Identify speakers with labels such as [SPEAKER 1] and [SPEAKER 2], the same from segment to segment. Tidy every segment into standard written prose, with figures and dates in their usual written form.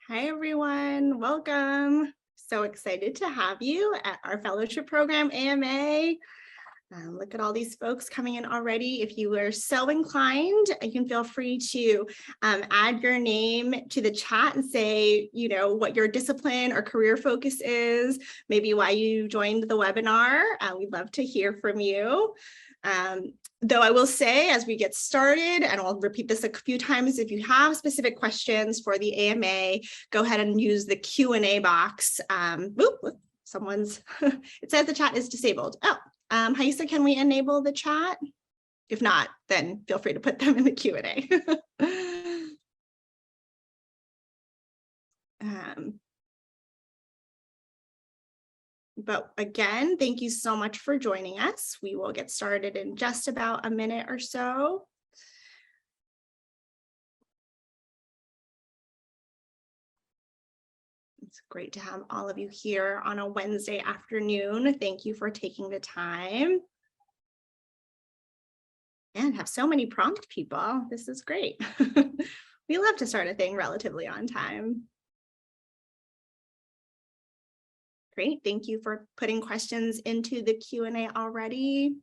[SPEAKER 1] Hi, everyone. Welcome. So excited to have you at our fellowship program, AMA. Look at all these folks coming in already. If you are so inclined, you can feel free to add your name to the chat and say, what your discipline or career focus is, maybe why you joined the webinar. We'd love to hear from you. Though I will say, as we get started, and I'll repeat this a few times, if you have specific questions for the AMA, go ahead and use the Q&A box. It says the chat is disabled. Oh, Haisa, can we enable the chat? If not, then feel free to put them in the Q&A. But again, thank you so much for joining us. We will get started in just about a minute or so. It's great to have all of you here on a Wednesday afternoon. Thank you for taking the time. And have so many prompt people. This is great. We love to start a thing relatively on time. Great, thank you for putting questions into the Q&A already.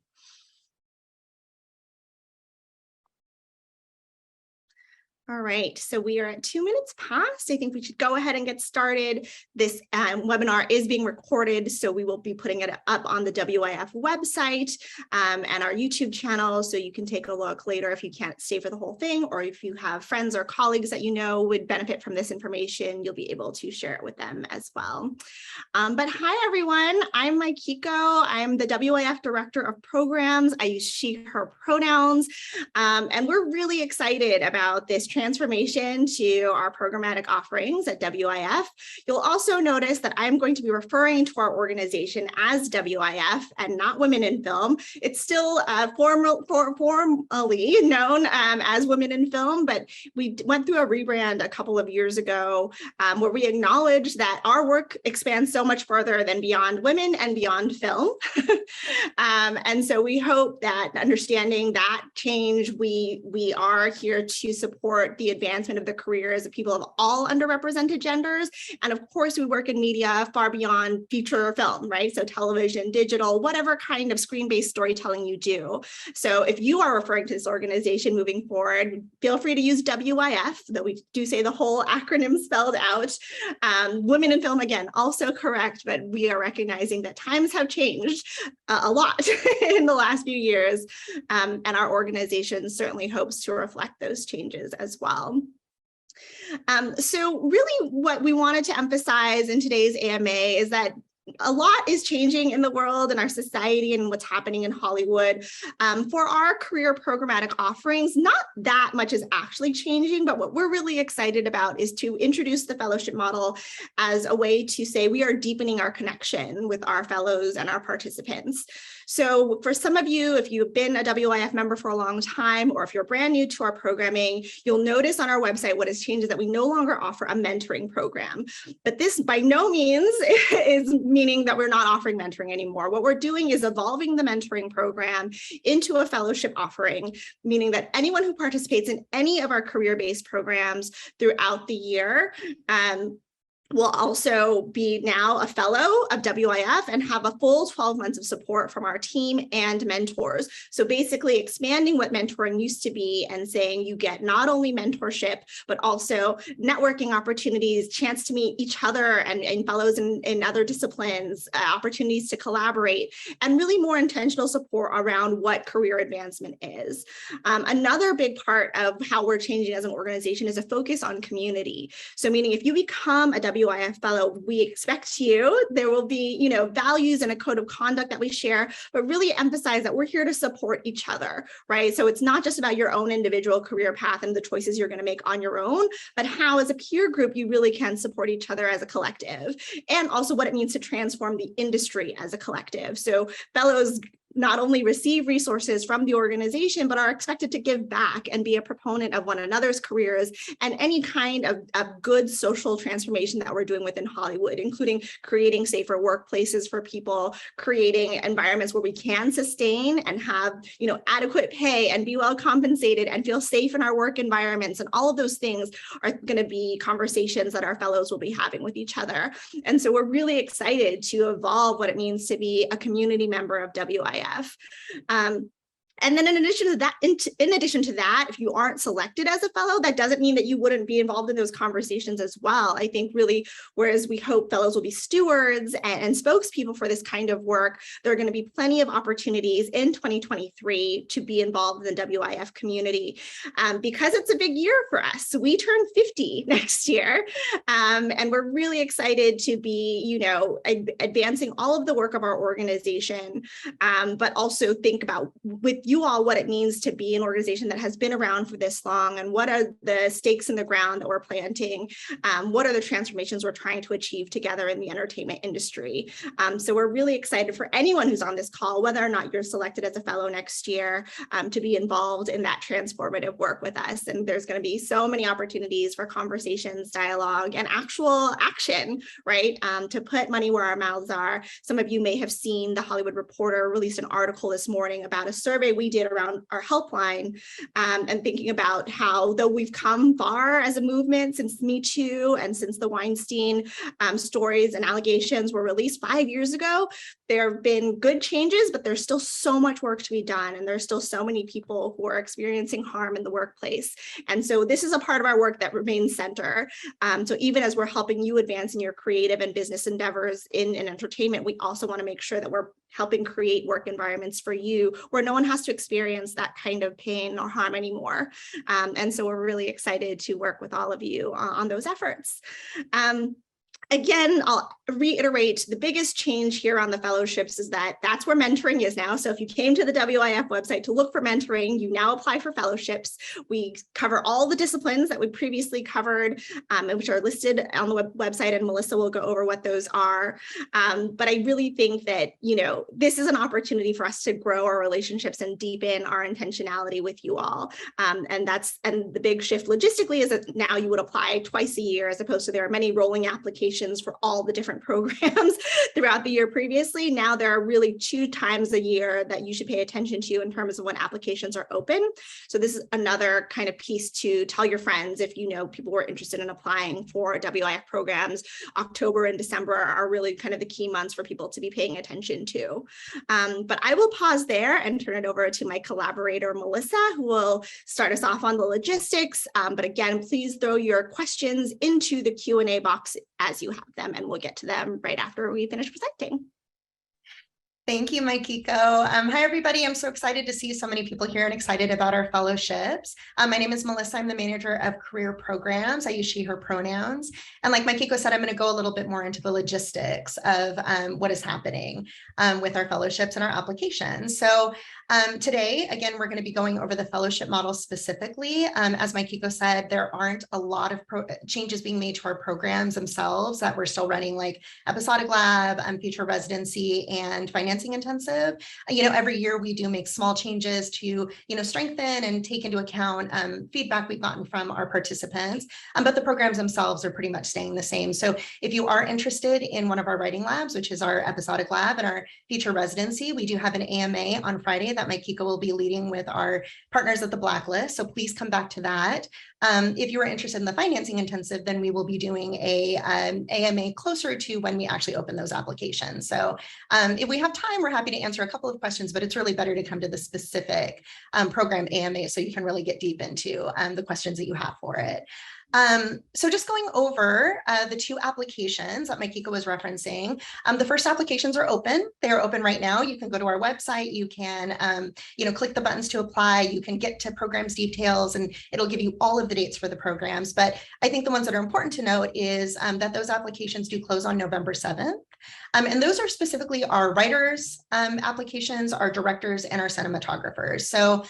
[SPEAKER 1] All right, so we are at 2 minutes past. I think we should go ahead and get started. This webinar is being recorded, so we will be putting it up on the WIF website and our YouTube channel, so you can take a look later if you can't stay for the whole thing, or if you have friends or colleagues that you know would benefit from this information, you'll be able to share it with them as well. But hi, everyone. I'm Maikiko. I'm the WIF Director of Programs. I use she, her pronouns, and we're really excited about this transformation to our programmatic offerings at WIF. You'll also notice that I'm going to be referring to our organization as WIF and not Women in Film. It's still formally known as Women in Film, but we went through a rebrand a couple of years ago where we acknowledged that our work expands so much further than beyond women and beyond film. And so we hope that understanding that change, we are here to support the advancement of the careers of people of all underrepresented genders. And of course, we work in media far beyond feature film, right? So television, digital, whatever kind of screen-based storytelling you do. So if you are referring to this organization moving forward, feel free to use WIF, though we do say the whole acronym spelled out. Women in Film, again, also correct, but we are recognizing that times have changed a lot in the last few years. And our organization certainly hopes to reflect those changes as well. So really what we wanted to emphasize in today's AMA is that a lot is changing in the world and our society and what's happening in Hollywood. For our career programmatic offerings, not that much is actually changing, but what we're really excited about is to introduce the fellowship model as a way to say we are deepening our connection with our fellows and our participants. So for some of you, if you've been a WIF member for a long time, or if you're brand new to our programming, you'll notice on our website what has changed is that we no longer offer a mentoring program. But this by no means is meaning that we're not offering mentoring anymore. What we're doing is evolving the mentoring program into a fellowship offering, meaning that anyone who participates in any of our career-based programs throughout the year will also be now a fellow of WIF and have a full 12 months of support from our team and mentors. So basically expanding what mentoring used to be and saying you get not only mentorship, but also networking opportunities, chance to meet each other and fellows in other disciplines, opportunities to collaborate, and really more intentional support around what career advancement is. Another big part of how we're changing as an organization is a focus on community. So meaning if you become a WIF fellow, we expect you, there will be, values and a code of conduct that we share, but really emphasize that we're here to support each other, right? So it's not just about your own individual career path and the choices you're going to make on your own, but how as a peer group, you really can support each other as a collective, and also what it means to transform the industry as a collective. So fellows not only receive resources from the organization, but are expected to give back and be a proponent of one another's careers and any kind of good social transformation that we're doing within Hollywood, including creating safer workplaces for people, creating environments where we can sustain and have, adequate pay and be well compensated and feel safe in our work environments. And all of those things are going to be conversations that our fellows will be having with each other. And so we're really excited to evolve what it means to be a community member of WIF. And then in addition to that, if you aren't selected as a fellow, that doesn't mean that you wouldn't be involved in those conversations as well. I think really, whereas we hope fellows will be stewards and spokespeople for this kind of work, there are going to be plenty of opportunities in 2023 to be involved in the WIF community because it's a big year for us. So we turn 50 next year, and we're really excited to be, advancing all of the work of our organization, but also think about with you all what it means to be an organization that has been around for this long, and what are the stakes in the ground that we're planting, what are the transformations we're trying to achieve together in the entertainment industry. So we're really excited for anyone who's on this call, whether or not you're selected as a fellow next year, to be involved in that transformative work with us. And there's going to be so many opportunities for conversations, dialogue, and actual action, right? To put money where our mouths are. Some of you may have seen the Hollywood Reporter released an article this morning about a survey we did around our helpline, and thinking about how, though we've come far as a movement since Me Too and since the Weinstein stories and allegations were released 5 years ago, there have been good changes, but there's still so much work to be done. And there's still so many people who are experiencing harm in the workplace. And so this is a part of our work that remains center. So even as we're helping you advance in your creative and business endeavors in entertainment, we also want to make sure that we're helping create work environments for you where no one has to experience that kind of pain or harm anymore. And so we're really excited to work with all of you on those efforts. Again, I'll reiterate the biggest change here on the fellowships is that that's where mentoring is now. So if you came to the WIF website to look for mentoring, you now apply for fellowships. We cover all the disciplines that we previously covered, which are listed on the website, and Melissa will go over what those are. But I really think that, this is an opportunity for us to grow our relationships and deepen our intentionality with you all. And the big shift logistically is that now you would apply twice a year, as opposed to there are many rolling applications for all the different programs throughout the year previously. Now there are really 2 times a year that you should pay attention to in terms of when applications are open. So this is another kind of piece to tell your friends if people were interested in applying for WIF programs. October and December are really kind of the key months for people to be paying attention to. But I will pause there and turn it over to my collaborator, Melissa, who will start us off on the logistics. But again, please throw your questions into the Q&A box as you have them, and we'll get to them right after we finish presenting.
[SPEAKER 2] Thank you, Maikiko. Hi, everybody. I'm so excited to see so many people here and excited about our fellowships. My name is Melissa. I'm the manager of career programs. I use she, her pronouns. And like Maikiko said, I'm going to go a little bit more into the logistics of what is happening with our fellowships and our applications. So today, again, we're going to be going over the fellowship model specifically. As Maikiko said, there aren't a lot of changes being made to our programs themselves that we're still running, like episodic lab, future residency, and financing intensive. Every year we do make small changes to, strengthen and take into account feedback we've gotten from our participants, but the programs themselves are pretty much staying the same. So if you are interested in one of our writing labs, which is our episodic lab and our feature residency, we do have an AMA on Friday that Maikiko will be leading with our partners at the Blacklist. So please come back to that. If you are interested in the financing intensive, then we will be doing a AMA closer to when we actually open those applications. So if we have time, we're happy to answer a couple of questions, but it's really better to come to the specific program AMA so you can really get deep into the questions that you have for it. So just going over the 2 applications that Maikiko was referencing. The first applications are open. They are open right now. You can go to our website. You can, click the buttons to apply. You can get to programs details, and it'll give you all of the dates for the programs. But I think the ones that are important to note is that those applications do close on November 7th. And those are specifically our writers applications, our directors, and our cinematographers. So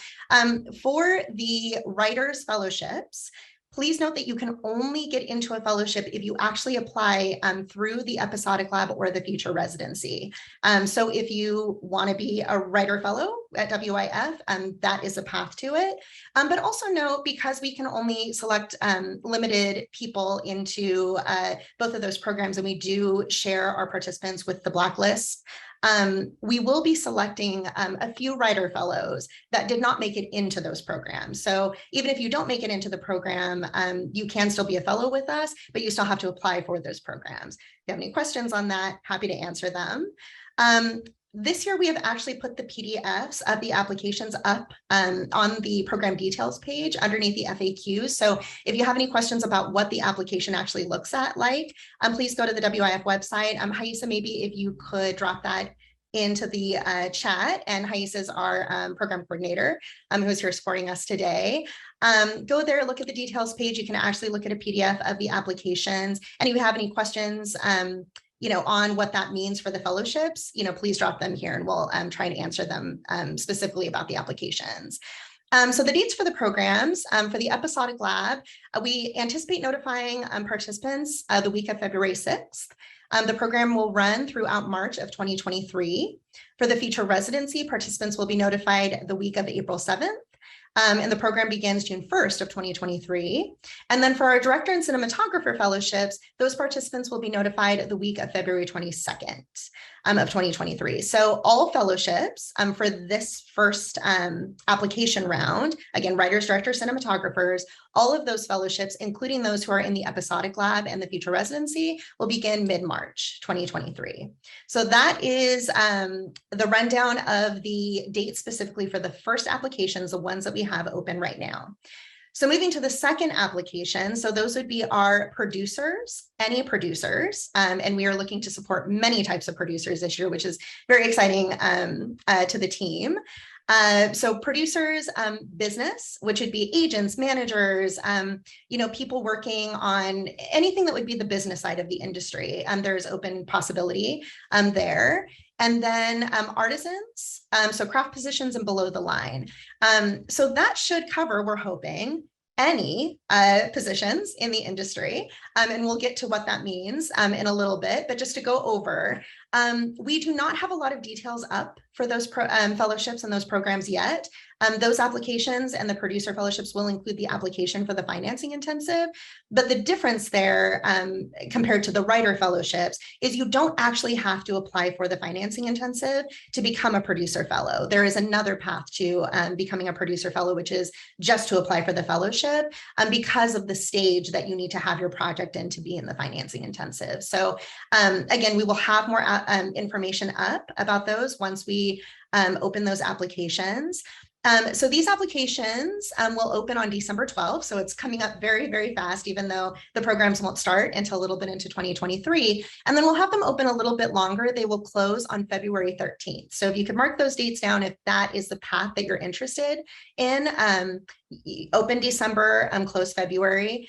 [SPEAKER 2] for the writers fellowships, Please note that you can only get into a fellowship if you actually apply through the Episodic Lab or the Future Residency. So if you want to be a writer fellow at WIF, that is a path to it. But also note, because we can only select limited people into both of those programs, and we do share our participants with the blacklist, we will be selecting a few writer fellows that did not make it into those programs. So even if you don't make it into the program, you can still be a fellow with us, but you still have to apply for those programs. If you have any questions on that, happy to answer them. This year, we have actually put the PDFs of the applications up on the program details page underneath the FAQs. So if you have any questions about what the application actually looks like, please go to the WIF website. Haisa, maybe if you could drop that into the chat, and Haisa is our program coordinator who's here supporting us today. Go there, look at the details page. You can actually look at a PDF of the applications. And if you have any questions, on what that means for the fellowships, please drop them here and we'll try to answer them specifically about the applications. So the dates for the programs, for the Episodic Lab, we anticipate notifying participants the week of February 6th. The program will run throughout March of 2023. For the Future Residency, participants will be notified the week of April 7th. And the program begins June 1st of 2023. And then for our Director and Cinematographer Fellowships, those participants will be notified the week of February 22nd of 2023. So all fellowships for this first application round, again, writers, directors, cinematographers, all of those fellowships, including those who are in the Episodic Lab and the Future Residency, will begin mid-March 2023. So that is the rundown of the dates specifically for the first applications, the ones that we have open right now. So moving to the second application, so those would be our producers, any producers, and we are looking to support many types of producers this year, which is very exciting to the team. So producers, business, which would be agents, managers, people working on anything that would be the business side of the industry. There's open possibility there. And then artisans, so craft positions and below the line. So that should cover, we're hoping, any positions in the industry. And we'll get to what that means in a little bit, but just to go over, we do not have a lot of details up for those fellowships and those programs yet. Those applications and the producer fellowships will include the application for the financing intensive, but the difference there compared to the writer fellowships is you don't actually have to apply for the financing intensive to become a producer fellow. There is another path to becoming a producer fellow, which is just to apply for the fellowship because of the stage that you need to have your project in to be in the financing intensive. So again, we will have more information up about those once we open those applications. So these applications will open on December 12th. So it's coming up very, very fast, even though the programs won't start until a little bit into 2023. And then we'll have them open a little bit longer. They will close on February 13th. So if you could mark those dates down, if that is the path that you're interested in, open December, close February,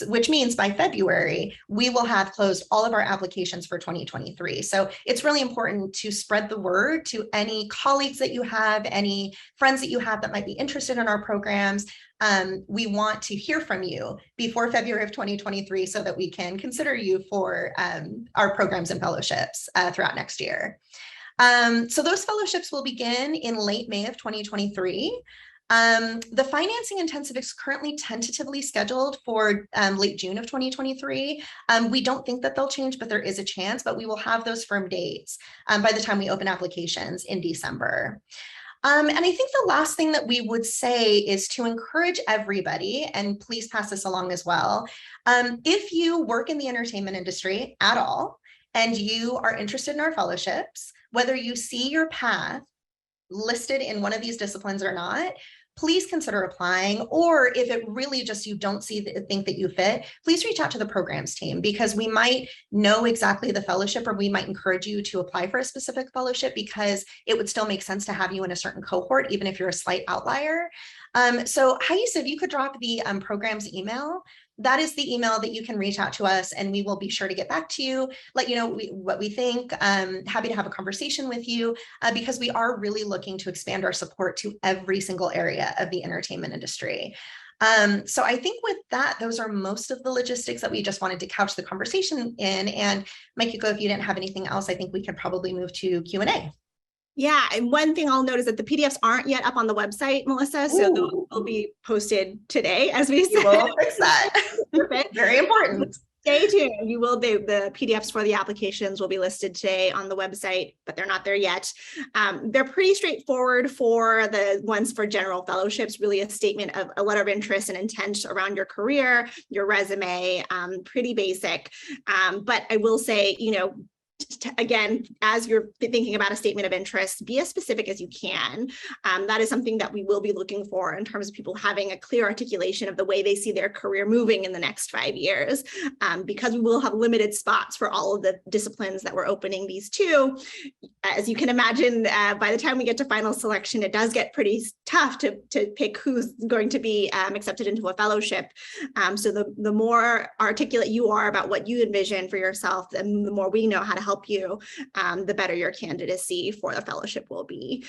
[SPEAKER 2] which means by February, we will have closed all of our applications for 2023. So it's really important to spread the word to any colleagues that you have, any friends that you have that might be interested in our programs. We want to hear from you before February of 2023 so that we can consider you for our programs and fellowships throughout next year. So those fellowships will begin in late May of 2023. The financing intensive is currently tentatively scheduled for late June of 2023. We don't think that they'll change, but there is a chance, but we will have those firm dates by the time we open applications in December. And I think the last thing that we would say is to encourage everybody, and please pass this along as well. If you work in the entertainment industry at all, and you are interested in our fellowships, whether you see your path listed in one of these disciplines or not, please consider applying. Or if it really just you don't think that you fit, please reach out to the programs team, because we might know exactly the fellowship, or we might encourage you to apply for a specific fellowship because it would still make sense to have you in a certain cohort, even if you're a slight outlier. So Haisa, if you could drop the programs email, that is the email that you can reach out to us, and we will be sure to get back to you, let you know what we think. Happy to have a conversation with you because we are really looking to expand our support to every single area of the entertainment industry. So I think with that, those are most of the logistics that we just wanted to couch the conversation in. And Mikiko, if you didn't have anything else, I think we could probably move to Q&A.
[SPEAKER 1] Yeah, and one thing I'll note is that the PDFs aren't yet up on the website, Melissa, so they'll be posted today, as we said.
[SPEAKER 2] You will fix that. Very important.
[SPEAKER 1] Stay tuned. You will be, the PDFs for the applications will be listed today on the website, but they're not there yet. They're pretty straightforward for the ones for general fellowships, really a statement of a letter of interest and intent around your career, your resume, pretty basic. But I will say, you know, again, as you're thinking about a statement of interest, be as specific as you can. That is something that we will be looking for in terms of people having a clear articulation of the way they see their career moving in the next 5 years, because we will have limited spots for all of the disciplines that we're opening these to. As you can imagine, by the time we get to final selection, it does get pretty tough to pick who's going to be accepted into a fellowship. So the more articulate you are about what you envision for yourself, and the more we know how to help you, the better your candidacy for the fellowship will be.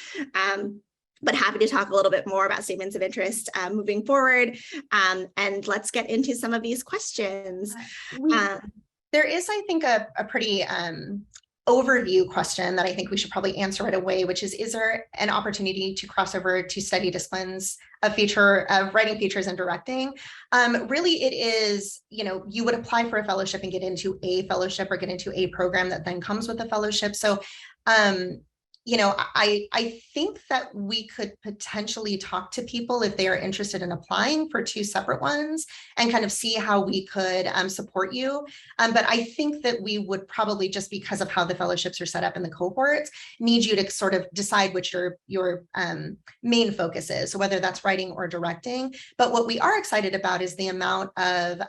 [SPEAKER 1] But happy to talk a little bit more about statements of interest moving forward. And let's get into some of these questions.
[SPEAKER 2] There is, I think, a pretty overview question that I think we should probably answer right away, which is there an opportunity to cross over to study disciplines of writing features and directing? Really, it is, you know, you would apply for a fellowship and get into a fellowship or get into a program that then comes with a fellowship. So, you know, I think that we could potentially talk to people if they are interested in applying for two separate ones and kind of see how we could support you. But I think that we would probably, just because of how the fellowships are set up in the cohorts, need you to sort of decide which your main focus is, so whether that's writing or directing. But what we are excited about is the amount of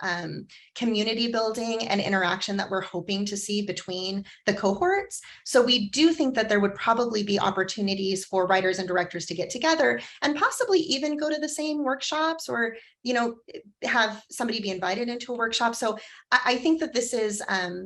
[SPEAKER 2] community building and interaction that we're hoping to see between the cohorts. So we do think that there would probably be opportunities for writers and directors to get together and possibly even go to the same workshops, or, you know, have somebody be invited into a workshop. So I think that this is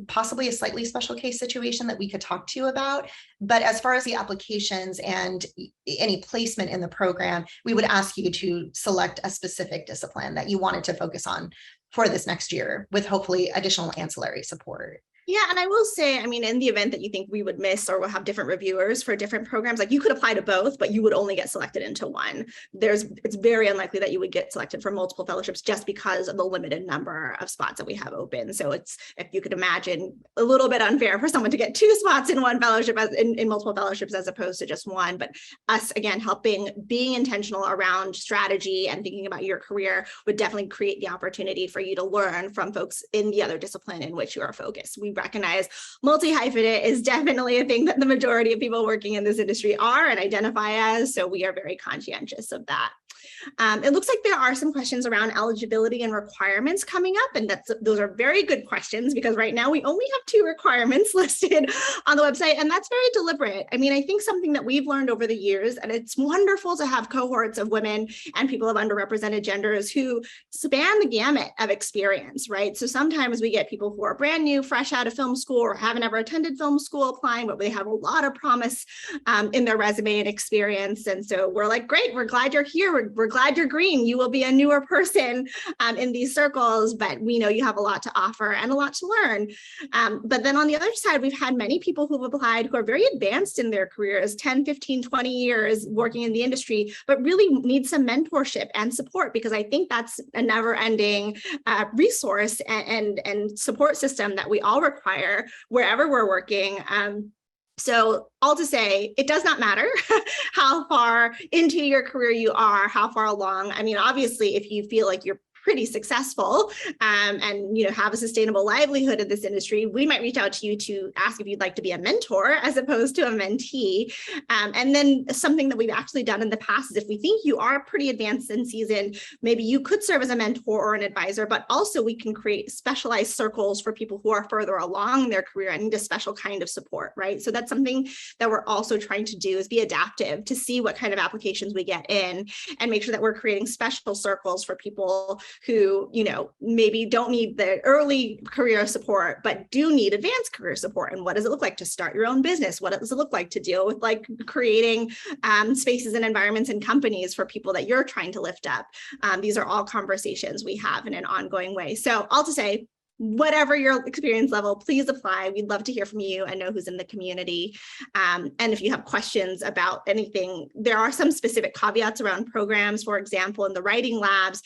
[SPEAKER 2] possibly a slightly special case situation that we could talk to you about. But as far as the applications and any placement in the program, we would ask you to select a specific discipline that you wanted to focus on for this next year, with hopefully additional ancillary support.
[SPEAKER 1] Yeah, and I will say, I mean, in the event that you think we would miss or will have different reviewers for different programs, like you could apply to both, but you would only get selected into one. It's very unlikely that you would get selected for multiple fellowships just because of the limited number of spots that we have open. So it's, if you could imagine, a little bit unfair for someone to get 2 spots in one fellowship, in multiple fellowships, as opposed to just one. But us, again, being intentional around strategy and thinking about your career would definitely create the opportunity for you to learn from folks in the other discipline in which you are focused. We recognize multi-hyphenate is definitely a thing that the majority of people working in this industry are and identify as, so we are very conscientious of that. It looks like there are some questions around eligibility and requirements coming up, and those are very good questions, because right now we only have 2 requirements listed on the website, and that's very deliberate. I mean, I think something that we've learned over the years, and it's wonderful to have cohorts of women and people of underrepresented genders who span the gamut of experience, right? So sometimes we get people who are brand new, fresh out of film school, or haven't ever attended film school applying, but they have a lot of promise in their resume and experience. And so we're like, great, we're glad you're here. We're glad you're green. You will be a newer person in these circles, but we know you have a lot to offer and a lot to learn. But then on the other side, we've had many people who've applied who are very advanced in their careers, 10, 15, 20 years working in the industry, but really need some mentorship and support, because I think that's a never-ending resource and support system that we all require wherever we're working. So all to say, it does not matter how far into your career you are, how far along. I mean, obviously, if you feel like you're pretty successful and have a sustainable livelihood in this industry, we might reach out to you to ask if you'd like to be a mentor as opposed to a mentee. And then something that we've actually done in the past is, if we think you are pretty advanced and seasoned, maybe you could serve as a mentor or an advisor, but also we can create specialized circles for people who are further along in their career and need a special kind of support, right? So that's something that we're also trying to do, is be adaptive to see what kind of applications we get in and make sure that we're creating special circles for people who, you know, maybe don't need the early career support, but do need advanced career support. And what does it look like to start your own business? What does it look like to deal with like creating spaces and environments and companies for people that you're trying to lift up? These are all conversations we have in an ongoing way. So all to say, whatever your experience level, please apply. We'd love to hear from you and know who's in the community. And if you have questions about anything, there are some specific caveats around programs. For example, in the writing labs,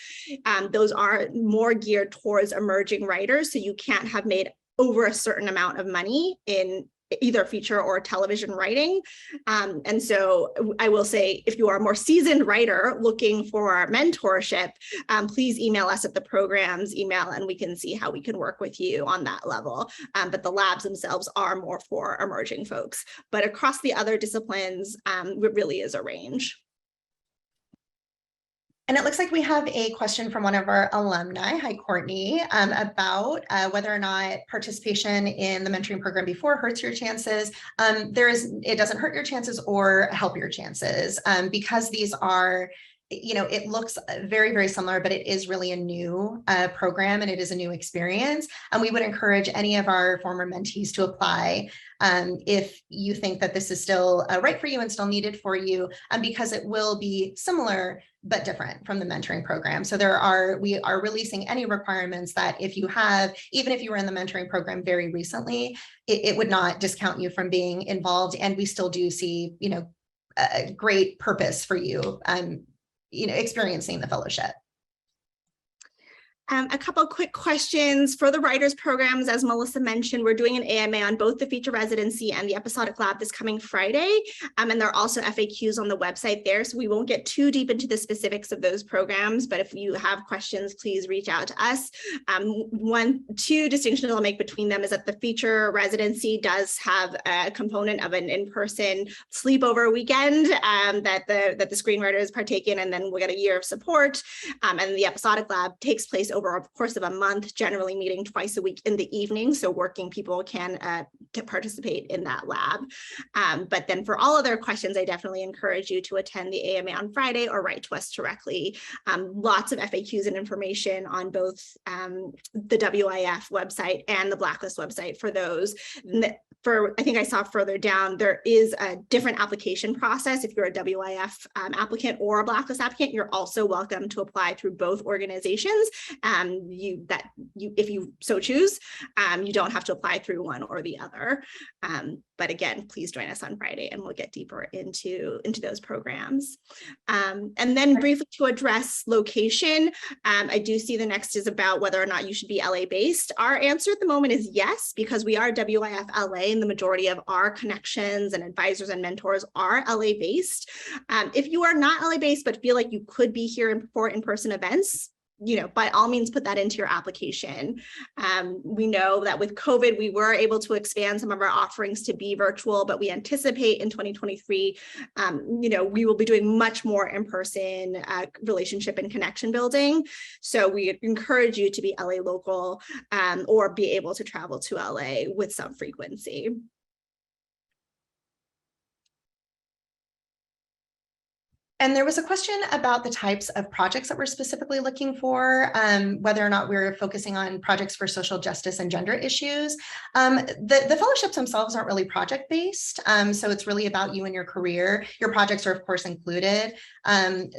[SPEAKER 1] those are more geared towards emerging writers. So you can't have made over a certain amount of money in either feature or television writing. And so I will say, if you are a more seasoned writer looking for mentorship, please email us at the programs email and we can see how we can work with you on that level. But the labs themselves are more for emerging folks. But across the other disciplines, it really is a range.
[SPEAKER 2] And it looks like we have a question from one of our alumni, hi Courtney, about whether or not participation in the mentoring program before hurts your chances. It doesn't hurt your chances or help your chances, because these are, you know, it looks very, very similar, but it is really a new program and it is a new experience. And we would encourage any of our former mentees to apply if you think that this is still right for you and still needed for you, because it will be similar but different from the mentoring program. So we are releasing any requirements that if you have, even if you were in the mentoring program very recently, it would not discount you from being involved. And we still do see, you know, a great purpose for you, you know, experiencing the fellowship.
[SPEAKER 1] A couple of quick questions for the writers programs. As Melissa mentioned, we're doing an AMA on both the feature residency and the episodic lab this coming Friday. And there are also FAQs on the website there. So we won't get too deep into the specifics of those programs, but if you have questions, please reach out to us. Two distinctions I'll make between them is that the feature residency does have a component of an in-person sleepover weekend that the screenwriters partake in, and then we'll get a year of support. And the episodic lab takes place over a course of a month, generally meeting twice a week in the evening, so working people can participate in that lab. But then for all other questions, I definitely encourage you to attend the AMA on Friday or write to us directly. Lots of FAQs and information on both the WIF website and the Blacklist website for those. I think I saw further down, there is a different application process. If you're a WIF applicant or a Blacklist applicant, you're also welcome to apply through both organizations. If you so choose, you don't have to apply through one or the other. But again, please join us on Friday and we'll get deeper into those programs. And then briefly to address location, I do see the next is about whether or not you should be LA based. Our answer at the moment is yes, because we are WIF LA and the majority of our connections and advisors and mentors are LA based. If you are not LA based, but feel like you could be here for in-person events, you know, by all means, put that into your application. We know that with COVID, we were able to expand some of our offerings to be virtual, but we anticipate in 2023, you know, we will be doing much more in-person relationship and connection building. So we encourage you to be LA local or be able to travel to LA with some frequency.
[SPEAKER 2] And there was a question about the types of projects that we're specifically looking for, whether or not we're focusing on projects for social justice and gender issues. The fellowships themselves aren't really project-based, so it's really about you and your career. Your projects are, of course, included.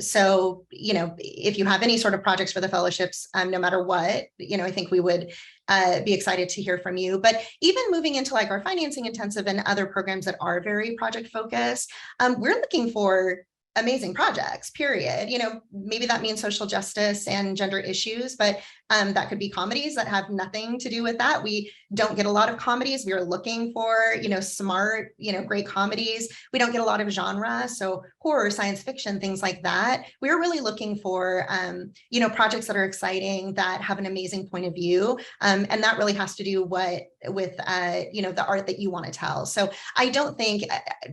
[SPEAKER 2] So, you know, if you have any sort of projects for the fellowships, no matter what, you know, I think we would be excited to hear from you. But even moving into like our financing intensive and other programs that are very project focused, we're looking for amazing projects, period. You know, maybe that means social justice and gender issues, but that could be comedies that have nothing to do with that. We don't get a lot of comedies. We are looking for, you know, smart, you know, great comedies. We don't get a lot of genre. So horror, science fiction, things like that. We're really looking for, you know, projects that are exciting, that have an amazing point of view. And that really has to do with you know, the art that you want to tell. So I don't think,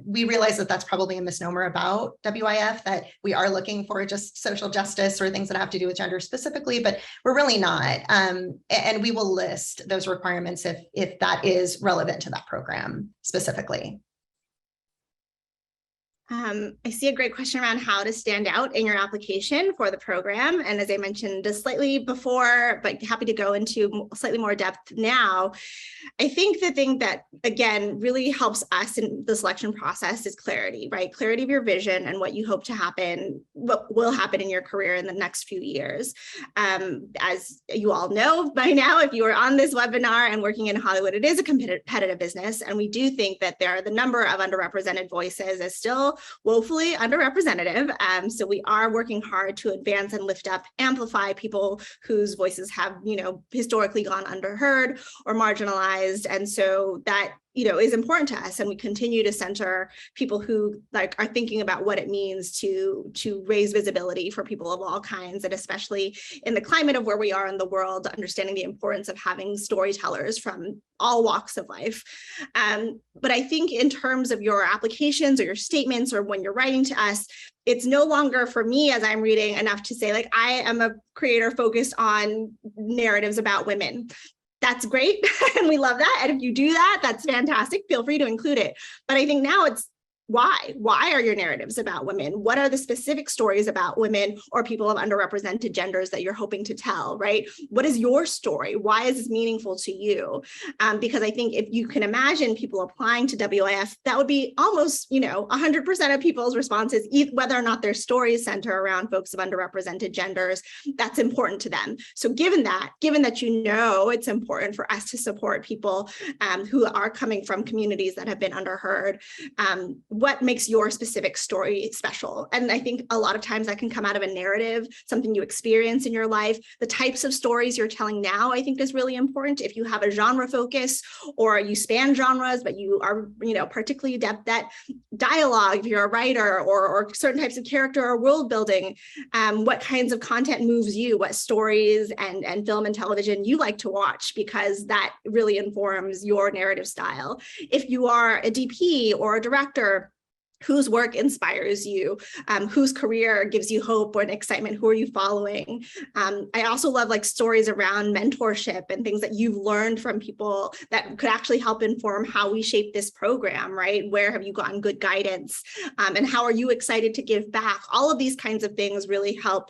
[SPEAKER 2] we realize that that's probably a misnomer about WIF, that we are looking for just social justice or things that have to do with gender specifically, but we're really not. And we will list those requirements if that is relevant to that program specifically.
[SPEAKER 1] I see a great question around how to stand out in your application for the program. And as I mentioned just slightly before, but happy to go into slightly more depth now, I think the thing that, again, really helps us in the selection process is clarity, right? Clarity of your vision and what you hope to happen, what will happen in your career in the next few years. As you all know by now, if you are on this webinar and working in Hollywood, it is a competitive business. And we do think that there are the number of underrepresented voices is still woefully underrepresented. So we are working hard to advance and lift up, amplify people whose voices have, historically gone underheard or marginalized. And so that, is important to us. And we continue to center people who are thinking about what it means to raise visibility for people of all kinds, and especially in the climate of where we are in the world, understanding the importance of having storytellers from all walks of life. But I think in terms of your applications or your statements, or when you're writing to us, it's no longer for me as I'm reading enough to say, I am a creator focused on narratives about women. That's great. And we love that. And if you do that, that's fantastic. Feel free to include it. But I think now it's why are your narratives about women? What are the specific stories about women or people of underrepresented genders that you're hoping to tell, right? What is your story? Why is this meaningful to you? Because I think if you can imagine people applying to WIF, that would be almost, 100% of people's responses, whether or not their stories center around folks of underrepresented genders, that's important to them. So given that it's important for us to support people who are coming from communities that have been underheard, what makes your specific story special? And I think a lot of times that can come out of a narrative, something you experience in your life. The types of stories you're telling now, I think, is really important. If you have a genre focus or you span genres, but you are, particularly adept at dialogue, if you're a writer, or certain types of character or world building, what kinds of content moves you, what stories and film and television you like to watch, because that really informs your narrative style. If you are a DP or a director, whose work inspires you, whose career gives you hope or an excitement, who are you following? I also love stories around mentorship and things that you've learned from people that could actually help inform how we shape this program, right? Where have you gotten good guidance? And how are you excited to give back? All of these kinds of things really help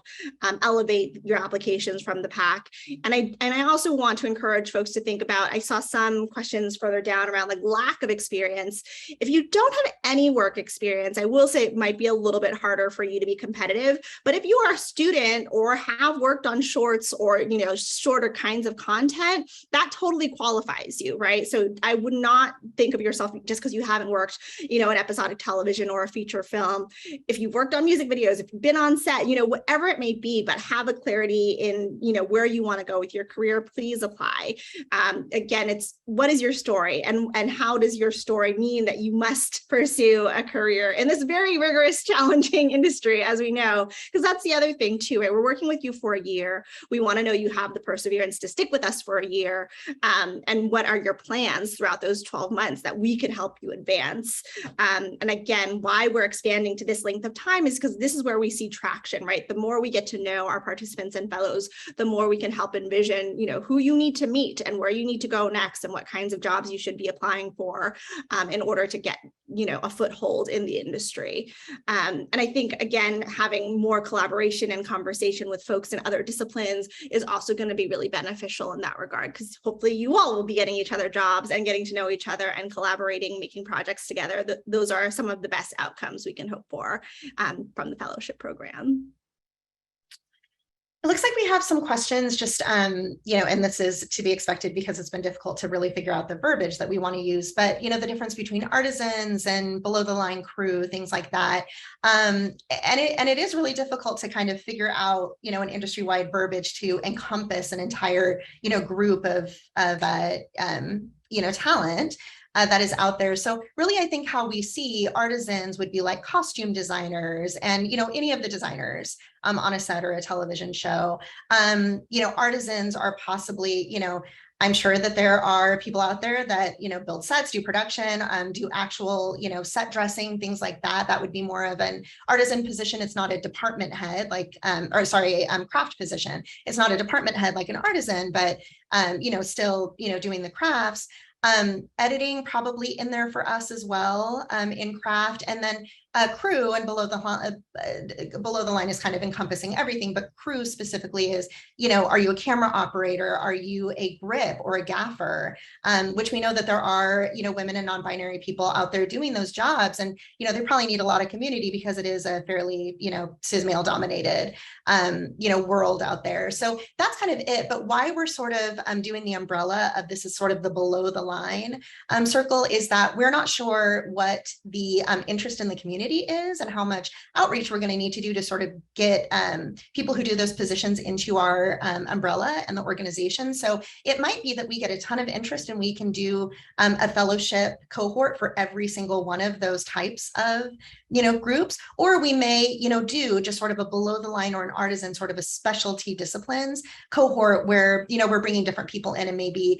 [SPEAKER 1] elevate your applications from the pack. And I also want to encourage folks to think about, I saw some questions further down around lack of experience. If you don't have any work experience, I will say it might be a little bit harder for you to be competitive, but if you are a student or have worked on shorts or, shorter kinds of content, that totally qualifies you, right? So I would not think of yourself just because you haven't worked, an episodic television or a feature film. If you've worked on music videos, if you've been on set, whatever it may be, but have a clarity in, where you want to go with your career, please apply. Again, it's what is your story and how does your story mean that you must pursue a career in this very rigorous, challenging industry, as we know, because that's the other thing too, right? We're working with you for a year. We want to know you have the perseverance to stick with us for a year. And what are your plans throughout those 12 months that we can help you advance? And again, why we're expanding to this length of time is because this is where we see traction, right? The more we get to know our participants and fellows, the more we can help envision, who you need to meet and where you need to go next and what kinds of jobs you should be applying for in order to get, a foothold in the industry. And I think, again, having more collaboration and conversation with folks in other disciplines is also going to be really beneficial in that regard, because hopefully you all will be getting each other jobs and getting to know each other and collaborating, making projects together. Those are some of the best outcomes we can hope for from the fellowship program.
[SPEAKER 2] It looks like we have some questions just, and this is to be expected because it's been difficult to really figure out the verbiage that we want to use, but, the difference between artisans and below the line crew, things like that. And it is really difficult to kind of figure out, an industry-wide verbiage to encompass an entire, group of talent. That is out there. So really, I think how we see artisans would be like costume designers and, any of the designers on a set or a television show. Artisans are possibly, I'm sure that there are people out there that, build sets, do production, do actual, set dressing, things like that. That would be more of an artisan position. It's not a department head, craft position. It's not a department head like an artisan, but, still, doing the crafts. Editing probably in there for us as well, in craft. And then crew, and below the line is kind of encompassing everything, but crew specifically is, are you a camera operator? Are you a grip or a gaffer? Which we know that there are, women and non-binary people out there doing those jobs, and they probably need a lot of community because it is a fairly, cis male dominated, world out there. So that's kind of it. But why we're sort of doing the umbrella of this is sort of the below the line circle is that we're not sure what the interest in the community is and how much outreach we're going to need to do to sort of get people who do those positions into our umbrella and the organization. So it might be that we get a ton of interest and we can do a fellowship cohort for every single one of those types of groups, or we may do just sort of a below the line or an artisan sort of a specialty disciplines cohort where we're bringing different people in and maybe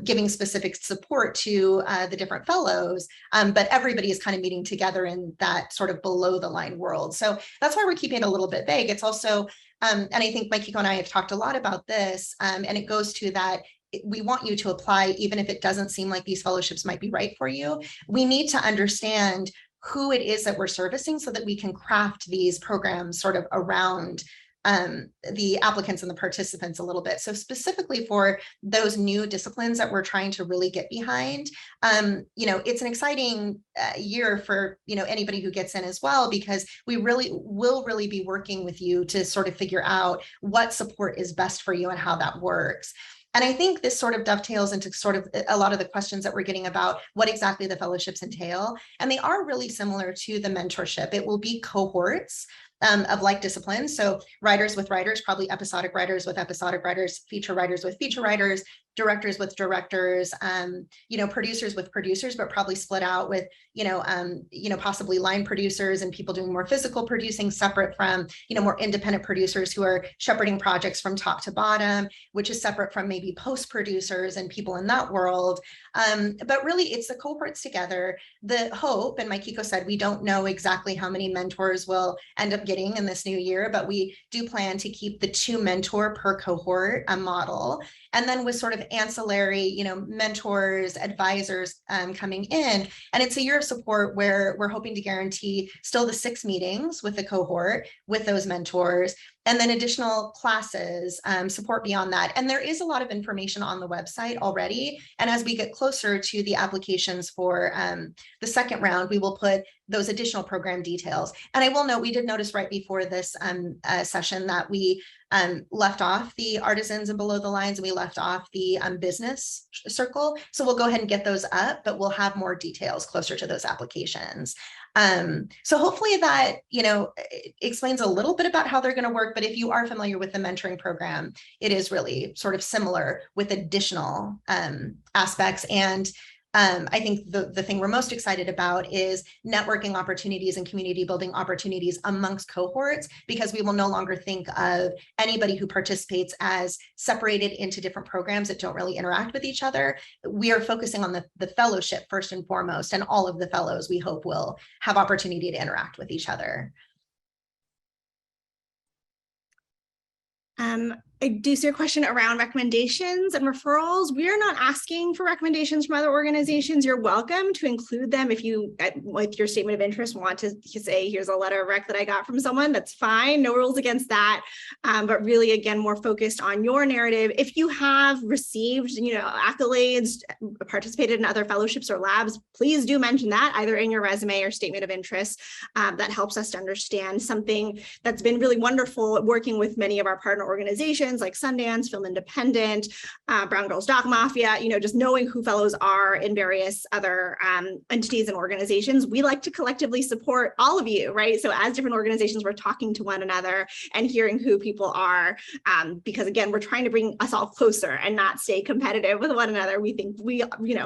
[SPEAKER 2] giving specific support to the different fellows, but everybody is kind of meeting together in that sort of below the line world. So that's why we're keeping it a little bit vague. It's also, and I think Mike Kiko and I have talked a lot about this, and it goes to that we want you to apply even if it doesn't seem like these fellowships might be right for you. We need to understand who it is that we're servicing so that we can craft these programs sort of around the applicants and the participants a little bit. So specifically for those new disciplines that we're trying to really get behind, it's an exciting year for, anybody who gets in as well, because we will really be working with you to sort of figure out what support is best for you and how that works. And I think this sort of dovetails into sort of a lot of the questions that we're getting about what exactly the fellowships entail. And they are really similar to the mentorship. It will be cohorts of like disciplines. So writers with writers, probably episodic writers with episodic writers, feature writers with feature writers, directors with directors, producers with producers, but probably split out with, possibly line producers and people doing more physical producing separate from, more independent producers who are shepherding projects from top to bottom, which is separate from maybe post producers and people in that world. But really it's the cohorts together. The hope, and Mike Kiko said, we don't know exactly how many mentors will end up getting in this new year, but we do plan to keep the 2 mentor per cohort model. And then with sort of ancillary, mentors, advisors coming in. And it's a year of support where we're hoping to guarantee still the 6 meetings with the cohort, with those mentors, and then additional classes, support beyond that. And there is a lot of information on the website already. And as we get closer to the applications for the second round, we will put those additional program details. And I will note, we did notice right before this session that we left off the artisans and below the lines, and we left off the business circle. So we'll go ahead and get those up, but we'll have more details closer to those applications. So hopefully that, explains a little bit about how they're going to work. But if you are familiar with the mentoring program, it is really sort of similar with additional aspects. And I think the thing we're most excited about is networking opportunities and community building opportunities amongst cohorts, because we will no longer think of anybody who participates as separated into different programs that don't really interact with each other. We are focusing on the fellowship first and foremost, and all of the fellows we hope will have opportunity to interact with each other.
[SPEAKER 1] I do see a question around recommendations and referrals. We are not asking for recommendations from other organizations. You're welcome to include them if you, with your statement of interest, want to say, here's a letter of rec that I got from someone. That's fine. No rules against that. But really, again, more focused on your narrative. If you have received, accolades, participated in other fellowships or labs, please do mention that either in your resume or statement of interest. That helps us to understand something that's been really wonderful working with many of our partner organizations like Sundance, Film Independent, Brown Girls Doc Mafia, just knowing who fellows are in various other entities and organizations. We like to collectively support all of you, right? So as different organizations, we're talking to one another and hearing who people are, because again, we're trying to bring us all closer and not stay competitive with one another. We think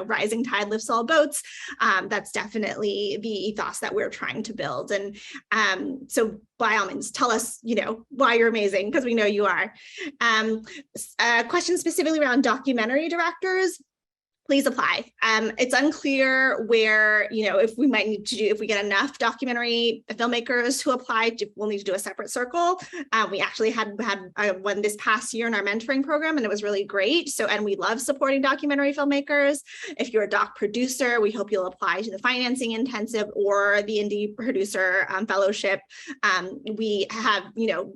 [SPEAKER 1] rising tide lifts all boats. That's definitely the ethos that we're trying to build. And so by all means, tell us, why you're amazing, because we know you are. A question specifically around documentary directors. please apply. It's unclear where, if we might need to do, if we get enough documentary filmmakers who apply, we'll need to do a separate circle. We actually had one this past year in our mentoring program, and it was really great. So, and we love supporting documentary filmmakers. If you're a doc producer, we hope you'll apply to the financing intensive or the indie producer fellowship. We have,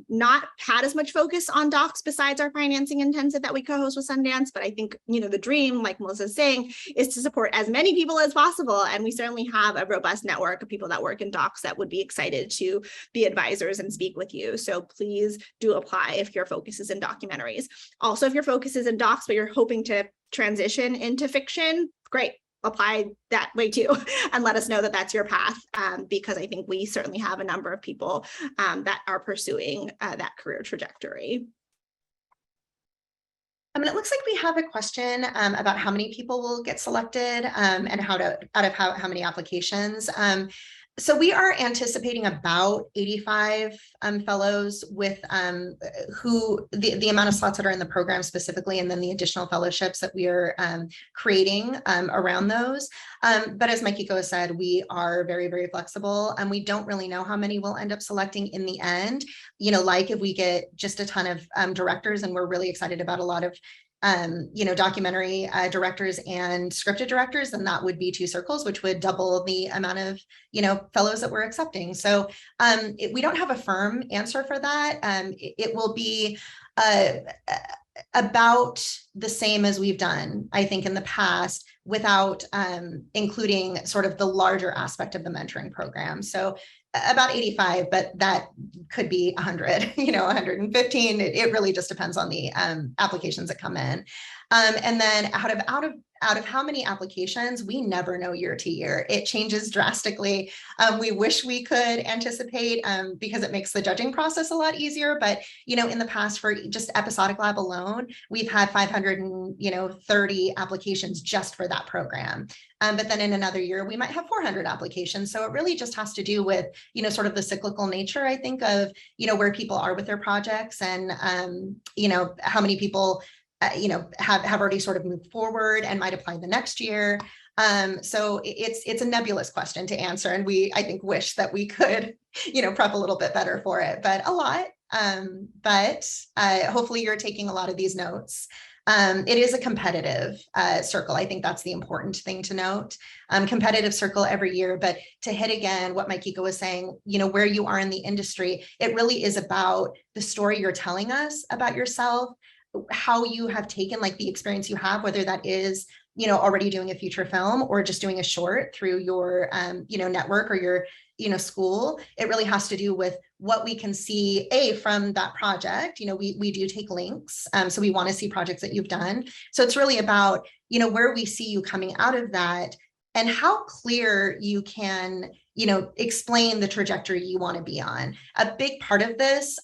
[SPEAKER 1] not had as much focus on docs besides our financing intensive that we co-host with Sundance, but I think, the dream, like Melissa's saying, is to support as many people as possible. And we certainly have a robust network of people that work in docs that would be excited to be advisors and speak with you. So please do apply if your focus is in documentaries. Also, if your focus is in docs, but you're hoping to transition into fiction, great. Apply that way too, and let us know that that's your path, because I think we certainly have a number of people that are pursuing that career trajectory.
[SPEAKER 2] It looks like we have a question about how many people will get selected and out of how many applications. So we are anticipating about 85 fellows with who the amount of slots that are in the program specifically, and then the additional fellowships that we are creating around those. But as Mikiko has said, we are very, very flexible, and we don't really know how many we'll end up selecting in the end. Like if we get just a ton of directors, and we're really excited about a lot of documentary directors and scripted directors, then that would be 2 circles, which would double the amount of, fellows that we're accepting. So we don't have a firm answer for that. It will be about the same as we've done, I think, in the past, without including sort of the larger aspect of the mentoring program. So about 85, but that could be 100, 115. It really just depends on the applications that come in. And then out of how many applications, we never know year to year. It changes drastically. We wish we could anticipate because it makes the judging process a lot easier. But, in the past, for just Episodic Lab alone, we've had 530 applications just for that program. But then in another year, we might have 400 applications. So it really just has to do with, sort of the cyclical nature, I think, of, where people are with their projects, and, how many people have already sort of moved forward and might apply the next year. So it's a nebulous question to answer. And I think, wish that we could, prep a little bit better for it, but a lot. But hopefully you're taking a lot of these notes. It is a competitive circle. I think that's the important thing to note. Competitive circle every year, but to hit again what Mikiko was saying, where you are in the industry, it really is about the story you're telling us about yourself, how you have taken like the experience you have, whether that is, already doing a feature film or just doing a short through your, network or your, school. It really has to do with what we can see from that project. We do take links. So we want to see projects that you've done. So it's really about, where we see you coming out of that and how clear you can, explain the trajectory you want to be on. A big part of this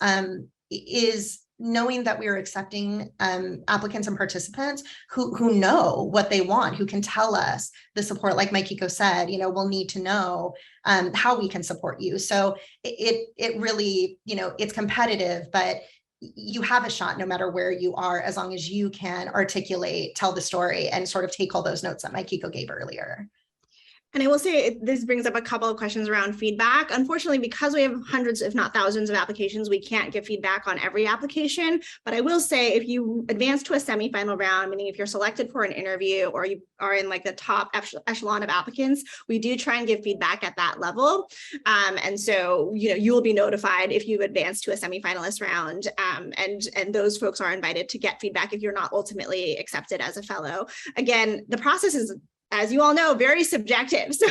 [SPEAKER 2] is knowing that we are accepting applicants and participants who know what they want, who can tell us the support, like Mikiko said, we'll need to know how we can support you. So it really, it's competitive, but you have a shot no matter where you are, as long as you can articulate, tell the story, and sort of take all those notes that Mikiko gave earlier.
[SPEAKER 1] And I will say this brings up a couple of questions around feedback. Unfortunately, because we have hundreds, if not thousands of applications, we can't give feedback on every application. But I will say, if you advance to a semifinal round, meaning if you're selected for an interview or you are in like the top echelon of applicants, we do try and give feedback at that level. And so, you will be notified if you advance to a semifinalist round. And those folks are invited to get feedback if you're not ultimately accepted as a fellow. Again, the process is, as you all know, very subjective. So,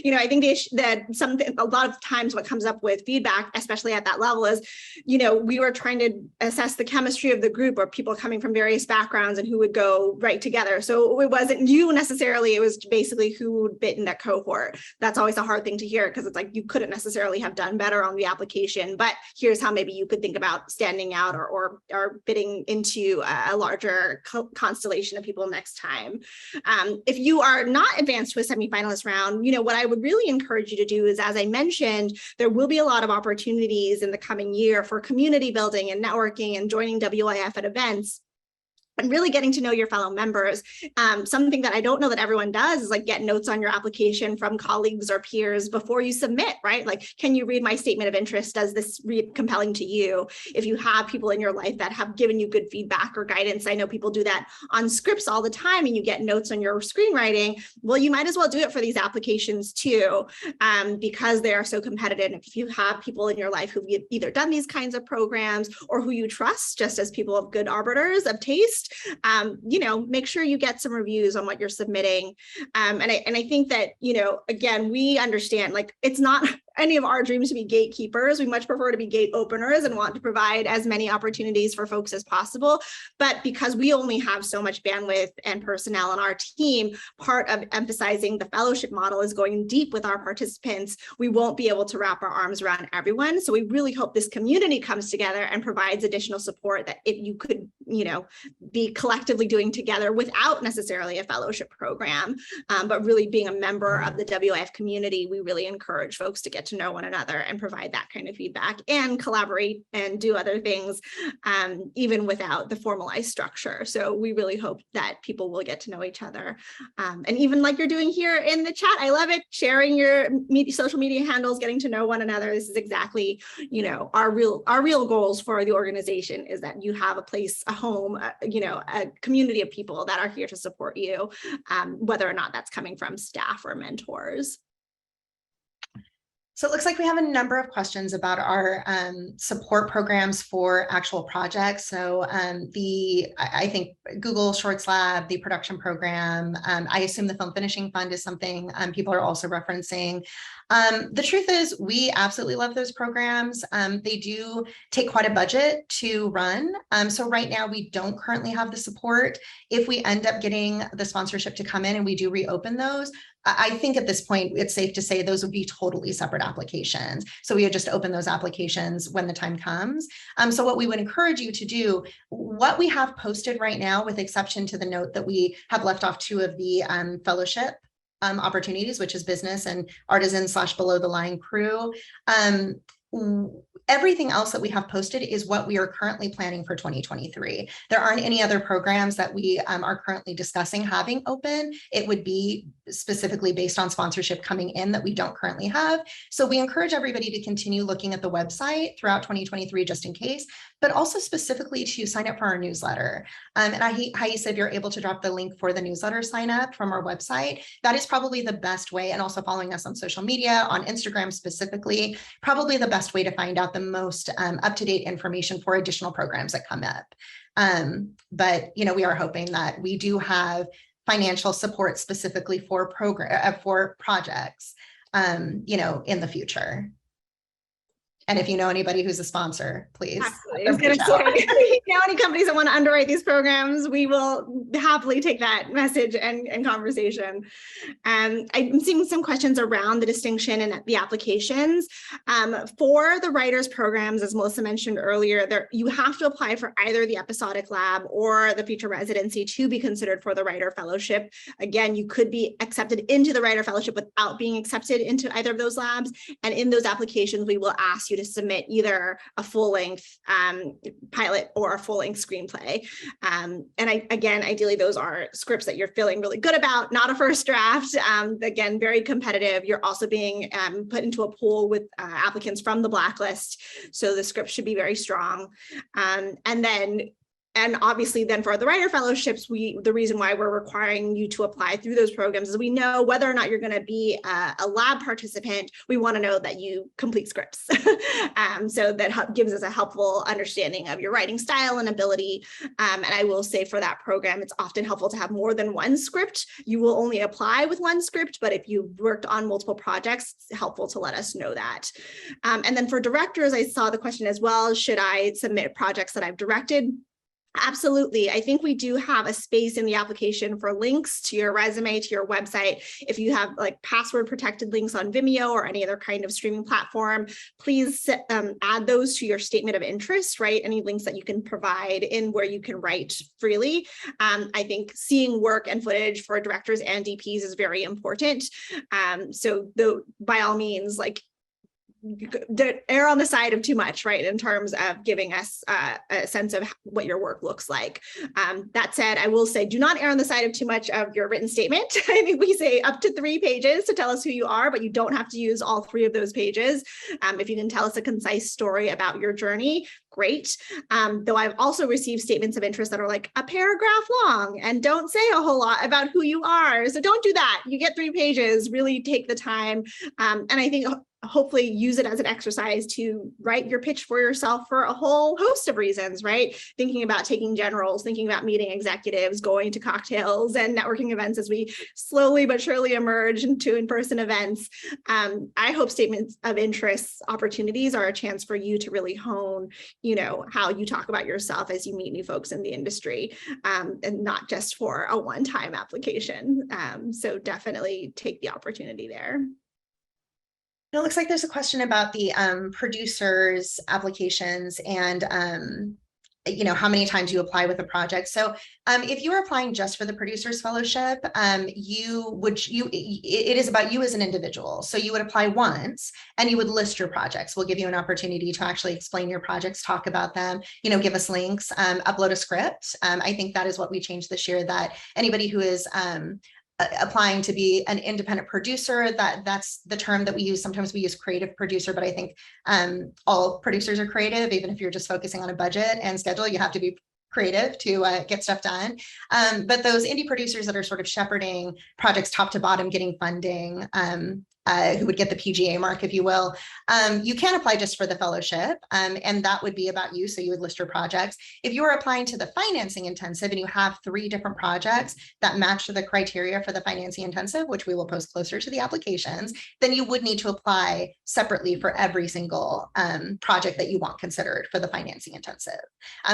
[SPEAKER 1] I think a lot of times what comes up with feedback, especially at that level, is, we were trying to assess the chemistry of the group, or people coming from various backgrounds and who would go right together. So it wasn't you necessarily, it was basically who would fit in that cohort. That's always a hard thing to hear, because it's like, you couldn't necessarily have done better on the application, but here's how maybe you could think about standing out or fitting into a larger constellation of people next time. If you are not advanced to a semifinalist round, what I would really encourage you to do is, as I mentioned, there will be a lot of opportunities in the coming year for community building and networking and joining WIF at events. and really getting to know your fellow members. Something that I don't know that everyone does is like get notes on your application from colleagues or peers before you submit, right? Like, can you read my statement of interest? Does this read compelling to you? If you have people in your life that have given you good feedback or guidance, I know people do that on scripts all the time, and you get notes on your screenwriting. Well, you might as well do it for these applications too, because they are so competitive. If you have people in your life who've either done these kinds of programs or who you trust just as people of good arbiters of taste, make sure you get some reviews on what you're submitting. And I think that, again, we understand, like, it's not any of our dreams to be gatekeepers. We much prefer to be gate openers and want to provide as many opportunities for folks as possible. But because we only have so much bandwidth and personnel on our team, part of emphasizing the fellowship model is going deep with our participants. We won't be able to wrap our arms around everyone. So we really hope this community comes together and provides additional support that if you could, be collectively doing together without necessarily a fellowship program, but really being a member of the WIF community. We really encourage folks to get to know one another and provide that kind of feedback and collaborate and do other things, even without the formalized structure. So we really hope that people will get to know each other. And even like you're doing here in the chat, I love it, sharing your social media handles, getting to know one another. This is exactly, our real goals for the organization is that you have a place, a home, a community of people that are here to support you, whether or not that's coming from staff or mentors.
[SPEAKER 2] So it looks like we have a number of questions about our support programs for actual projects. So I think Google Shorts Lab, the production program, I assume the Film Finishing Fund is something people are also referencing. The truth is we absolutely love those programs. They do take quite a budget to run. So right now we don't currently have the support. If we end up getting the sponsorship to come in and we do reopen those, I think at this point, it's safe to say those would be totally separate applications. So we would just open those applications when the time comes. So what we would encourage you to do, what we have posted right now, with exception to the note that we have left off 2 of the fellowship opportunities, which is business and artisan / below the line crew. Everything else that we have posted is what we are currently planning for 2023. There aren't any other programs that we are currently discussing having open. It would be specifically based on sponsorship coming in that we don't currently have. So we encourage everybody to continue looking at the website throughout 2023, just in case, but also specifically to sign up for our newsletter. And Haisa, if you're able to drop the link for the newsletter sign up from our website, that is probably the best way. And also following us on social media, on Instagram specifically, probably the best way to find out the most up-to-date information for additional programs that come up. But we are hoping that we do have financial support specifically for projects, in the future. And if you know anybody who's a sponsor, please.
[SPEAKER 1] Absolutely. I was going to say, if you know any companies that want to underwrite these programs, we will happily take that message and conversation. I'm seeing some questions around the distinction in the applications. For the writers programs, as Melissa mentioned earlier, you have to apply for either the episodic lab or the feature residency to be considered for the writer fellowship. Again, you could be accepted into the writer fellowship without being accepted into either of those labs. And in those applications, we will ask you to submit either a full-length pilot or a full-length screenplay. And again, ideally, those are scripts that you're feeling really good about, not a first draft. Again, very competitive. You're also being put into a pool with applicants from the blacklist. So the script should be very strong. And obviously then for the writer fellowships, the reason why we're requiring you to apply through those programs is we know whether or not you're going to be a lab participant, we want to know that you complete scripts. So that gives us a helpful understanding of your writing style and ability. And I will say for that program, it's often helpful to have more than one script. You will only apply with one script, but if you've worked on multiple projects, it's helpful to let us know that. And then for directors, I saw the question as well, should I submit projects that I've directed? Absolutely. I think we do have a space in the application for links to your resume, to your website. If you have like password protected links on Vimeo or any other kind of streaming platform, please add those to your statement of interest, right? Any links that you can provide in where you can write freely. I think seeing work and footage for directors and DPs is very important. So by all means, like, err on the side of too much, right, in terms of giving us a sense of what your work looks like. That said, I will say, do not err on the side of too much of your written statement. I think we say up to 3 pages to tell us who you are, but you don't have to use all 3 of those pages. If you can tell us a concise story about your journey, great. Though I've also received statements of interest that are like a paragraph long and don't say a whole lot about who you are. So don't do that. You get 3 pages, really take the time. And I think hopefully use it as an exercise to write your pitch for yourself for a whole host of reasons, right? Thinking about taking generals, thinking about meeting executives, going to cocktails and networking events as we slowly but surely emerge into in-person events. I hope statements of interest opportunities are a chance for you to really hone, how you talk about yourself as you meet new folks in the industry, and not just for a one-time application. So definitely take the opportunity there.
[SPEAKER 2] It looks like there's a question about the producers applications and how many times you apply with a project. So if you are applying just for the producers fellowship, it is about you as an individual. So you would apply once and you would list your projects. We'll give you an opportunity to actually explain your projects, talk about them, give us links, upload a script. I think that is what we changed this year, that anybody who is applying to be an independent producer, that's the term that we use. Sometimes we use creative producer, but I think all producers are creative. Even if you're just focusing on a budget and schedule, you have to be creative to get stuff done. But those indie producers that are sort of shepherding projects top to bottom, getting funding, who would get the PGA mark, if you will, you can apply just for the fellowship, and that would be about you. So you would list your projects. If you are applying to the financing intensive and you have 3 different projects that match the criteria for the financing intensive, which we will post closer to the applications, then you would need to apply separately for every single project that you want considered for the financing intensive.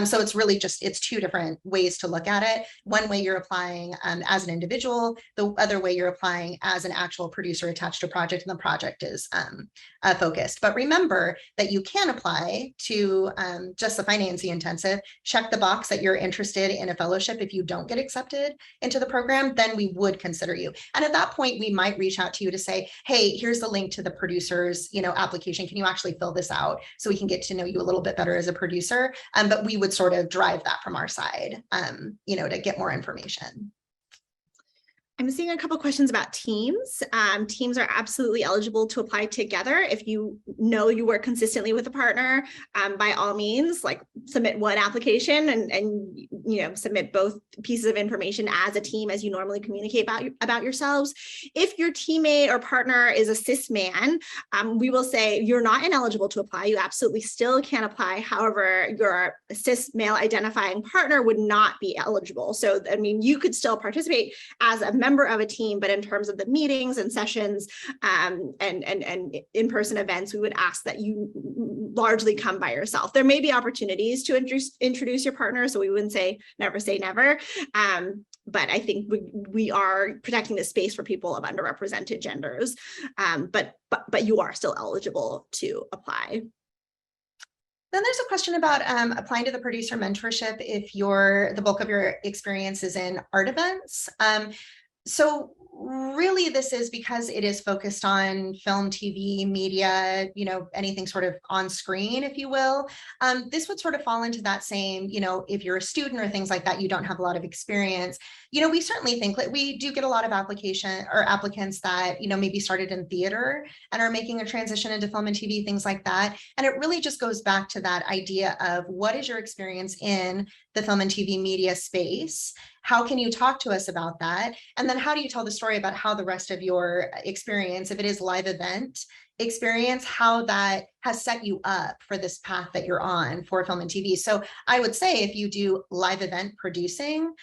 [SPEAKER 2] So it's really it's 2 different ways to look at it. One way you're applying as an individual, the other way you're applying as an actual producer attached to a project, and the project is focused. But remember that you can apply to just the financing intensive, check the box that you're interested in a fellowship. If you don't get accepted into the program, then we would consider you. And at that point, we might reach out to you to say, hey, here's the link to the producer's application. Can you actually fill this out so we can get to know you a little bit better as a producer? But we would sort of drive that from our side, to get more information.
[SPEAKER 1] I'm seeing a couple of questions about teams. Teams are absolutely eligible to apply together. If you know you work consistently with a partner, by all means, submit one application and submit both pieces of information as a team as you normally communicate about yourselves. If your teammate or partner is a cis man, we will say you're not ineligible to apply. You absolutely still can apply. However, your cis male identifying partner would not be eligible. So, you could still participate as a member of a team, but in terms of the meetings and sessions and in-person events, we would ask that you largely come by yourself. There may be opportunities to introduce your partner, so we wouldn't say never. But I think we are protecting the space for people of underrepresented genders, but you are still eligible to apply.
[SPEAKER 2] Then there's a question about applying to the producer mentorship if the bulk of your experience is in art events. So really this is because it is focused on film, TV, media, anything sort of on screen, if you will. This would sort of fall into that same, if you're a student or things like that, you don't have a lot of experience. We certainly think that we do get a lot of applicants that, maybe started in theater and are making a transition into film and TV, things like that. And it really just goes back to that idea of what is your experience in the film and TV media space? How can you talk to us about that? And then how do you tell the story about how the rest of your experience, if it is live event experience, how that has set you up for this path that you're on for film and TV. So I would say if you do live event producing,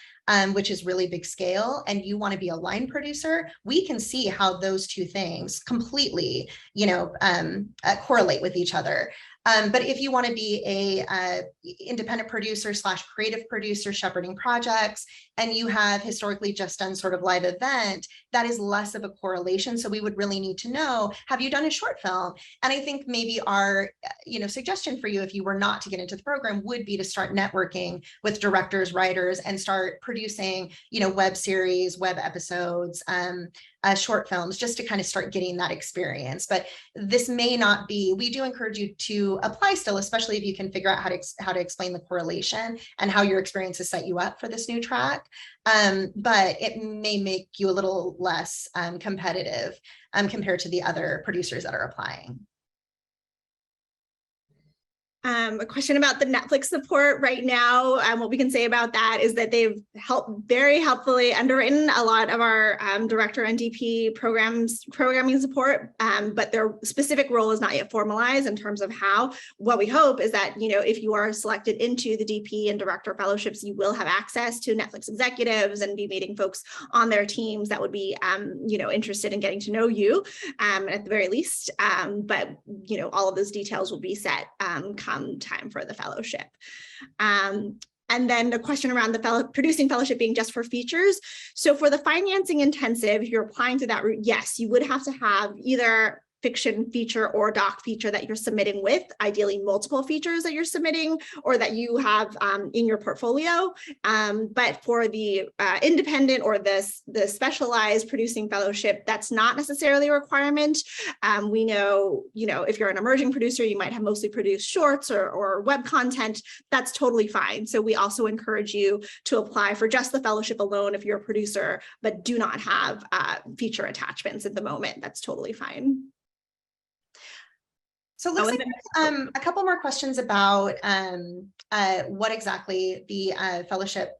[SPEAKER 2] which is really big scale, and you want to be a line producer, we can see how those 2 things completely, correlate with each other. But if you want to be a independent producer / creative producer shepherding projects, and you have historically just done sort of live event, that is less of a correlation. So we would really need to know, have you done a short film? And I think maybe our suggestion for you, if you were not to get into the program, would be to start networking with directors, writers, and start producing web series, web episodes, short films, just to kind of start getting that experience. But this may not be, we do encourage you to apply still, especially if you can figure out how to explain the correlation and how your experiences set you up for this new track. But it may make you a little less competitive compared to the other producers that are applying.
[SPEAKER 1] A question about the Netflix support right now. What we can say about that is that they've very helpfully underwritten a lot of our director and DP programming support, but their specific role is not yet formalized in terms of how. What we hope is that, if you are selected into the DP and director fellowships, you will have access to Netflix executives and be meeting folks on their teams that would be, interested in getting to know you at the very least. But, all of those details will be set time for the fellowship. And then the question around the producing fellowship being just for features. So for the financing intensive, if you're applying to that route, yes, you would have to have either fiction feature or doc feature that you're submitting with, ideally multiple features that you're submitting or that you have in your portfolio. But for the independent or the specialized producing fellowship, that's not necessarily a requirement. We know, if you're an emerging producer, you might have mostly produced shorts or web content. That's totally fine. So we also encourage you to apply for just the fellowship alone if you're a producer, but do not have feature attachments at the moment. That's totally fine.
[SPEAKER 2] So it looks like a couple more questions about what exactly the fellowship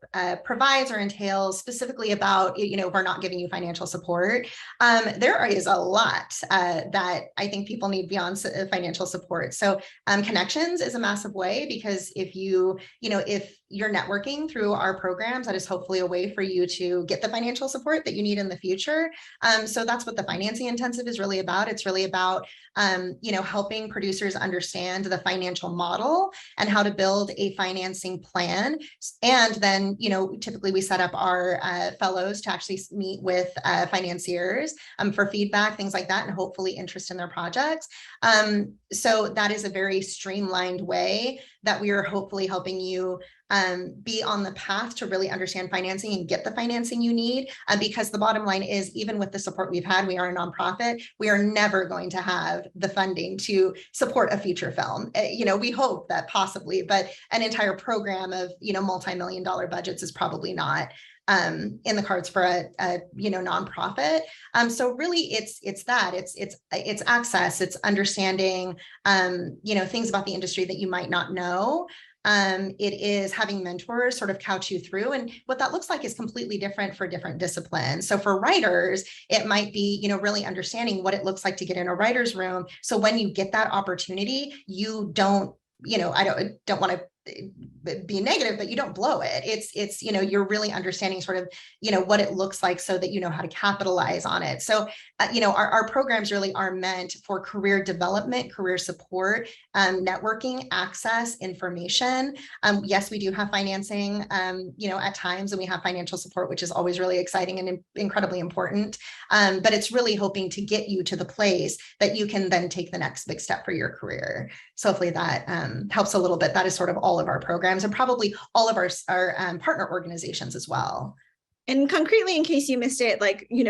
[SPEAKER 2] provides or entails, specifically about, if we're not giving you financial support. There is a lot that I think people need beyond financial support. So connections is a massive way, because if if you're networking through our programs, that is hopefully a way for you to get the financial support that you need in the future. So that's what the financing intensive is really about. It's really about, helping producers understand the financial model and how to build a financing plan. And then, typically we set up our fellows to actually meet with financiers for feedback, things like that, and hopefully interest in their projects. So that is a very streamlined way that we are hopefully helping you be on the path to really understand financing and get the financing you need. Because the bottom line is, even with the support we've had, we are a nonprofit. We are never going to have the funding to support a feature film. We hope that possibly, but an entire program of, multi-million-dollar budgets is probably not in the cards for a nonprofit. So really it's access, it's understanding, things about the industry that you might not know. It is having mentors sort of couch you through, and what that looks like is completely different for different disciplines. So for writers, it might be, really understanding what it looks like to get in a writer's room. So when you get that opportunity, you don't, I don't want to be negative, but you don't blow it. It's you're really understanding sort of, what it looks like so that you know how to capitalize on it. So, our programs really are meant for career development, career support, networking, access, information. Yes, we do have financing, at times, and we have financial support, which is always really exciting and incredibly important. But it's really hoping to get you to the place that you can then take the next big step for your career. So hopefully that helps a little bit. That is sort of all of our programs and probably all of our partner organizations as well.
[SPEAKER 1] And concretely, in case you missed it,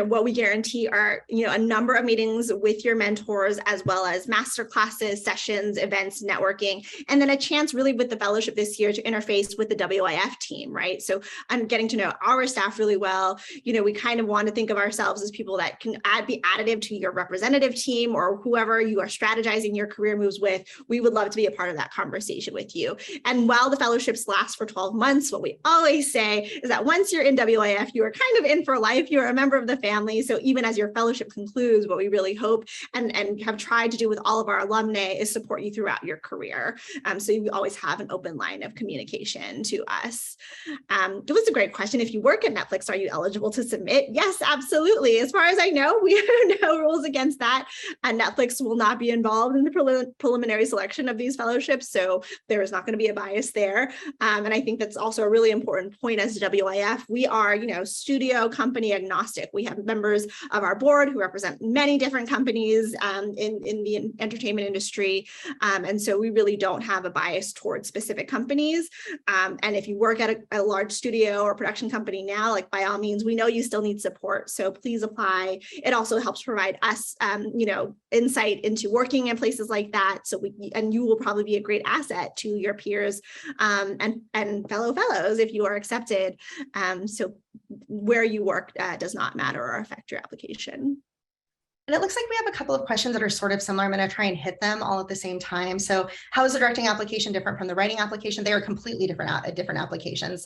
[SPEAKER 1] what we guarantee are, a number of meetings with your mentors, as well as master classes, sessions, events, networking, and then a chance really with the fellowship this year to interface with the WIF team, right? So I'm getting to know our staff really well. We kind of want to think of ourselves as people that can be additive to your representative team or whoever you are strategizing your career moves with. We would love to be a part of that conversation with you. And while the fellowships last for 12 months, what we always say is that once you're in WIF, WIF, you are kind of in for life. You're a member of the family. So even as your fellowship concludes, what we really hope and have tried to do with all of our alumni is support you throughout your career. So you always have an open line of communication to us. It was a great question. If you work at Netflix, are you eligible to submit? Yes, absolutely. As far as I know, we have no rules against that. And Netflix will not be involved in the preliminary selection of these fellowships. So there is not going to be a bias there. And I think that's also a really important point as WIF. We are, studio company agnostic. We have members of our board who represent many different companies in the entertainment industry. And so we really don't have a bias towards specific companies. And if you work at a large studio or production company now, like by all means, we know you still need support. So please apply. It also helps provide us, insight into working in places like that. So you will probably be a great asset to your peers and fellow fellows if you are accepted. So where you work does not matter or affect your application.
[SPEAKER 2] And it looks like we have a couple of questions that are sort of similar. I'm going to try and hit them all at the same time. So how is the directing application different from the writing application? They are completely different applications.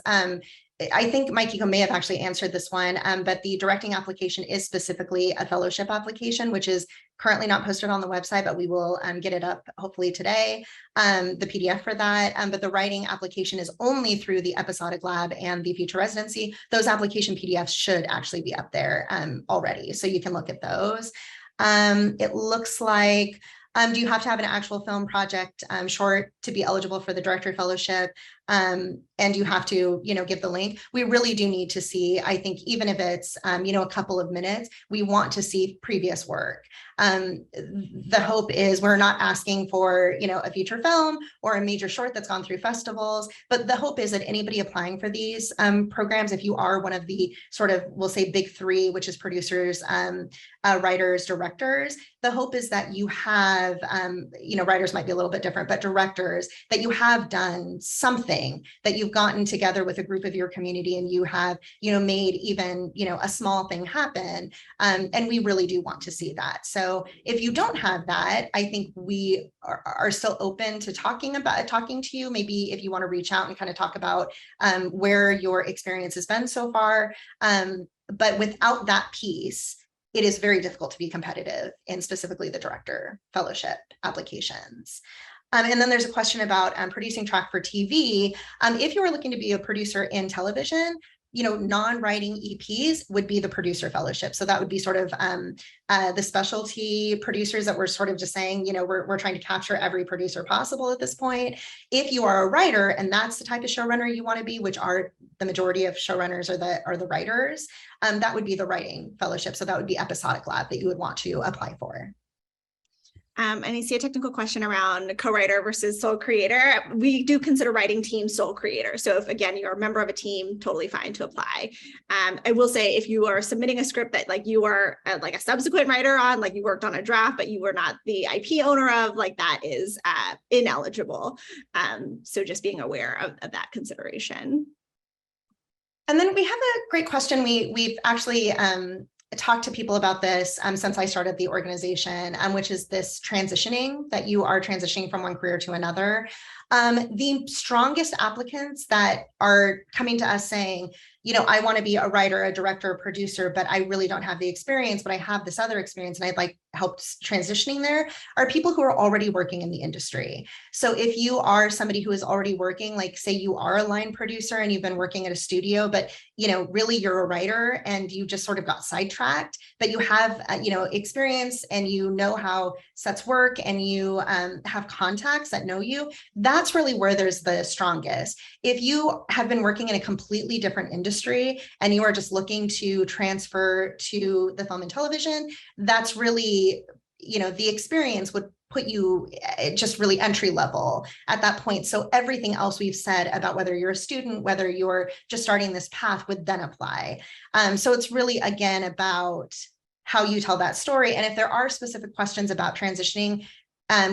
[SPEAKER 2] I think Mikiko may have actually answered this one, but the directing application is specifically a fellowship application, which is currently not posted on the website, but we will get it up hopefully today, the PDF for that. But the writing application is only through the episodic lab and the future residency. Those application PDFs should actually be up there already, so you can look at those. It looks like, do you have to have an actual film project short to be eligible for the director fellowship? And you have to, give the link. We really do need to see, I think, even if it's, a couple of minutes, we want to see previous work. The hope is we're not asking for, a feature film or a major short that's gone through festivals, but the hope is that anybody applying for these programs, if you are one of the sort of, we'll say big three, which is producers, writers, directors, the hope is that you have, writers might be a little bit different, but directors, that you have done something, that you've gotten together with a group of your community and you have, made even, a small thing happen. And we really do want to see that. So if you don't have that, I think we are still open to talking to you. Maybe if you want to reach out and kind of talk about where your experience has been so far. But without that piece, it is very difficult to be competitive in specifically the director fellowship applications. And then there's a question about producing track for TV. If you were looking to be a producer in television, non-writing EPs would be the producer fellowship. So that would be sort of the specialty producers that we're sort of just saying, we're trying to capture every producer possible at this point. If you are a writer and that's the type of showrunner you want to be, which are the majority of showrunners are the writers, that would be the writing fellowship. So that would be episodic lab that you would want to apply for.
[SPEAKER 1] And I see a technical question around co-writer versus sole creator. We do consider writing team sole creator. So if, again, you're a member of a team, totally fine to apply. I will say if you are submitting a script that you are like a subsequent writer on, like you worked on a draft, but you were not the IP owner of, that is ineligible. So just being aware of that consideration.
[SPEAKER 2] And then we have a great question. We've actually talked to people about this since I started the organization, which is this transitioning, that you are transitioning from one career to another. The strongest applicants that are coming to us saying, I want to be a writer, a director, a producer, but I really don't have the experience, but I have this other experience and I'd like help transitioning there, are people who are already working in the industry. So if you are somebody who is already working, like say you are a line producer and you've been working at a studio, but really you're a writer and you just sort of got sidetracked, but you have experience and how sets work and you have contacts that know you, that's really where there's the strongest. If you have been working in a completely different industry and you are just looking to transfer to the film and television, that's really, the experience would put you just really entry level at that point. So everything else we've said about whether you're a student, whether you're just starting this path would then apply. So it's really, again, about how you tell that story. And if there are specific questions about transitioning,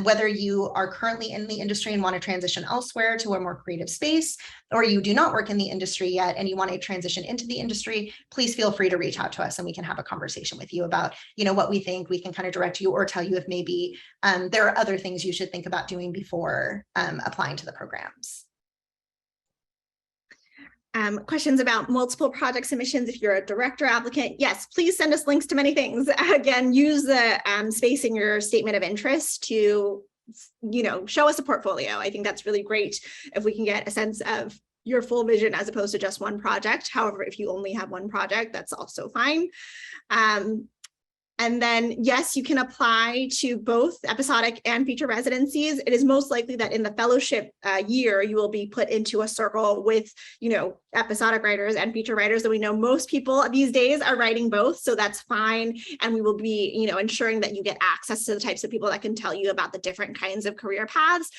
[SPEAKER 2] whether you are currently in the industry and want to transition elsewhere to a more creative space, or you do not work in the industry yet and you want to transition into the industry, please feel free to reach out to us and we can have a conversation with you about, what we think. We can kind of direct you or tell you if maybe there are other things you should think about doing before applying to the programs.
[SPEAKER 1] Questions about multiple project submissions. If you're a director applicant, yes, please send us links to many things. Again, use the space in your statement of interest to, show us a portfolio. I think that's really great if we can get a sense of your full vision as opposed to just one project. However, if you only have one project, that's also fine. And then, yes, you can apply to both episodic and feature residencies. It is most likely that in the fellowship year, you will be put into a circle with, episodic writers and feature writers. And we know most people these days are writing both, so that's fine. And we will be, ensuring that you get access to the types of people that can tell you about the different kinds of career paths.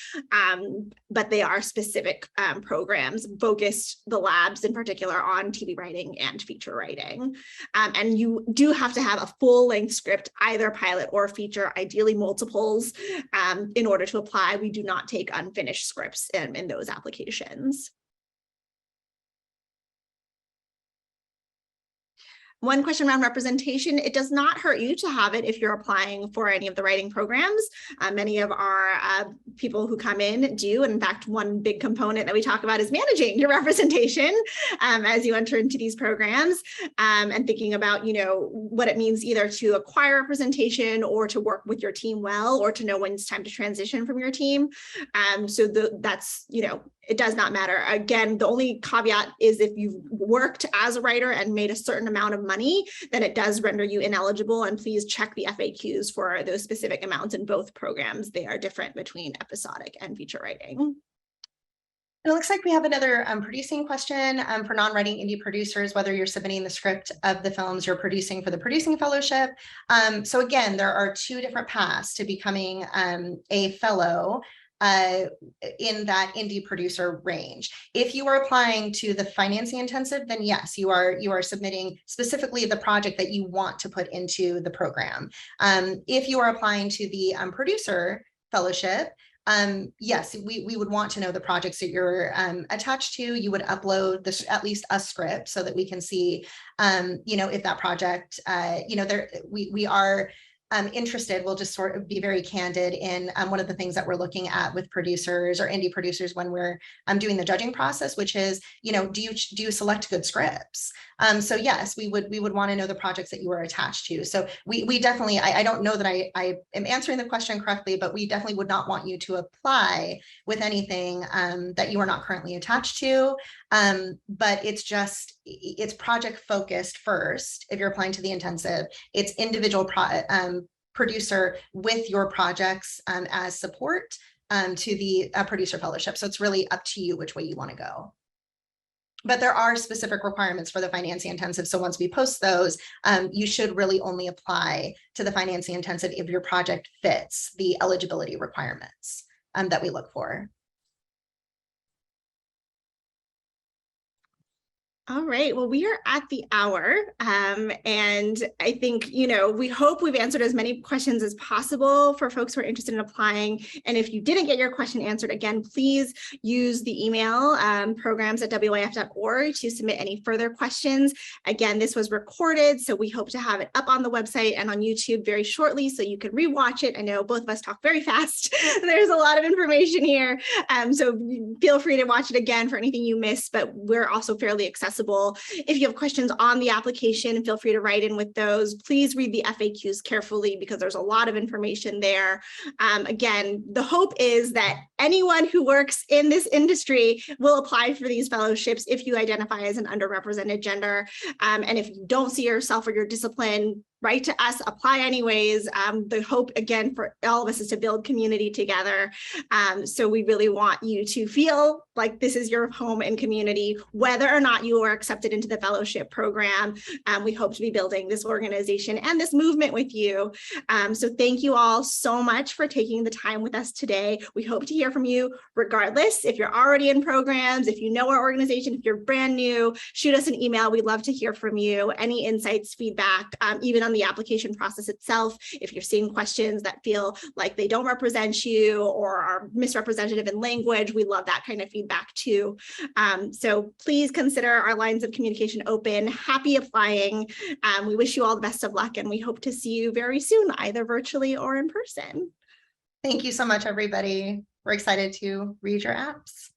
[SPEAKER 1] But they are specific programs focused, the labs in particular, on TV writing and feature writing. And you do have to have a full-length script, either pilot or feature, ideally multiples, in order to apply. We do not take unfinished scripts in those applications. One question around representation: it does not hurt you to have it if you're applying for any of the writing programs. Many of our people who come in do. In fact, one big component that we talk about is managing your representation as you enter into these programs, and thinking about, what it means either to acquire representation or to work with your team well, or to know when it's time to transition from your team. So that's, it does not matter. Again, the only caveat is if you've worked as a writer and made a certain amount of money, then it does render you ineligible. And please check the FAQs for those specific amounts in both programs. They are different between episodic and feature writing.
[SPEAKER 2] It looks like we have another producing question for non-writing indie producers, whether you're submitting the script of the films you're producing for the producing fellowship. So again, there are two different paths to becoming a fellow in that indie producer range. If you are applying to the financing intensive, then yes, you are submitting specifically the project that you want to put into the program. If you are applying to the producer fellowship, yes, we would want to know the projects that you're attached to. You would upload this, at least a script, so that we can see, if that project, we are interested. We'll just sort of be very candid in one of the things that we're looking at with producers or indie producers when we're doing the judging process, which is, do you select good scripts? So yes, we would want to know the projects that you are attached to. So we definitely, I don't know that I am answering the question correctly, but we definitely would not want you to apply with anything that you are not currently attached to. But it's project focused first. If you're applying to the intensive, it's individual producer with your projects as support to the producer fellowship. So it's really up to you which way you want to go. But there are specific requirements for the financing intensive. So once we post those, you should really only apply to the financing intensive if your project fits the eligibility requirements that we look for.
[SPEAKER 1] All right, well, we are at the hour, and I think, we hope we've answered as many questions as possible for folks who are interested in applying. And if you didn't get your question answered, again, please use the email programs@wif.org to submit any further questions. Again, this was recorded, so we hope to have it up on the website and on YouTube very shortly, so you can rewatch it. I know both of us talk very fast. There's a lot of information here, so feel free to watch it again for anything you missed, but we're also fairly accessible. If you have questions on the application, feel free to write in with those. Please read the FAQs carefully because there's a lot of information there. Again, the hope is that anyone who works in this industry will apply for these fellowships if you identify as an underrepresented gender. And if you don't see yourself or your discipline, write to us, apply anyways. The hope, again, for all of us is to build community together. So we really want you to feel like this is your home and community, whether or not you are accepted into the fellowship program. We hope to be building this organization and this movement with you. So thank you all so much for taking the time with us today. We hope to hear from you regardless. If you're already in programs, if you know our organization, if you're brand new, shoot us an email. We'd love to hear from you. Any insights, feedback, even on the application process itself. If you're seeing questions that feel like they don't represent you or are misrepresentative in language, we love that kind of feedback too. So please consider our lines of communication open. Happy applying. We wish you all the best of luck, and we hope to see you very soon, either virtually or in person.
[SPEAKER 2] Thank you so much, everybody. We're excited to read your apps.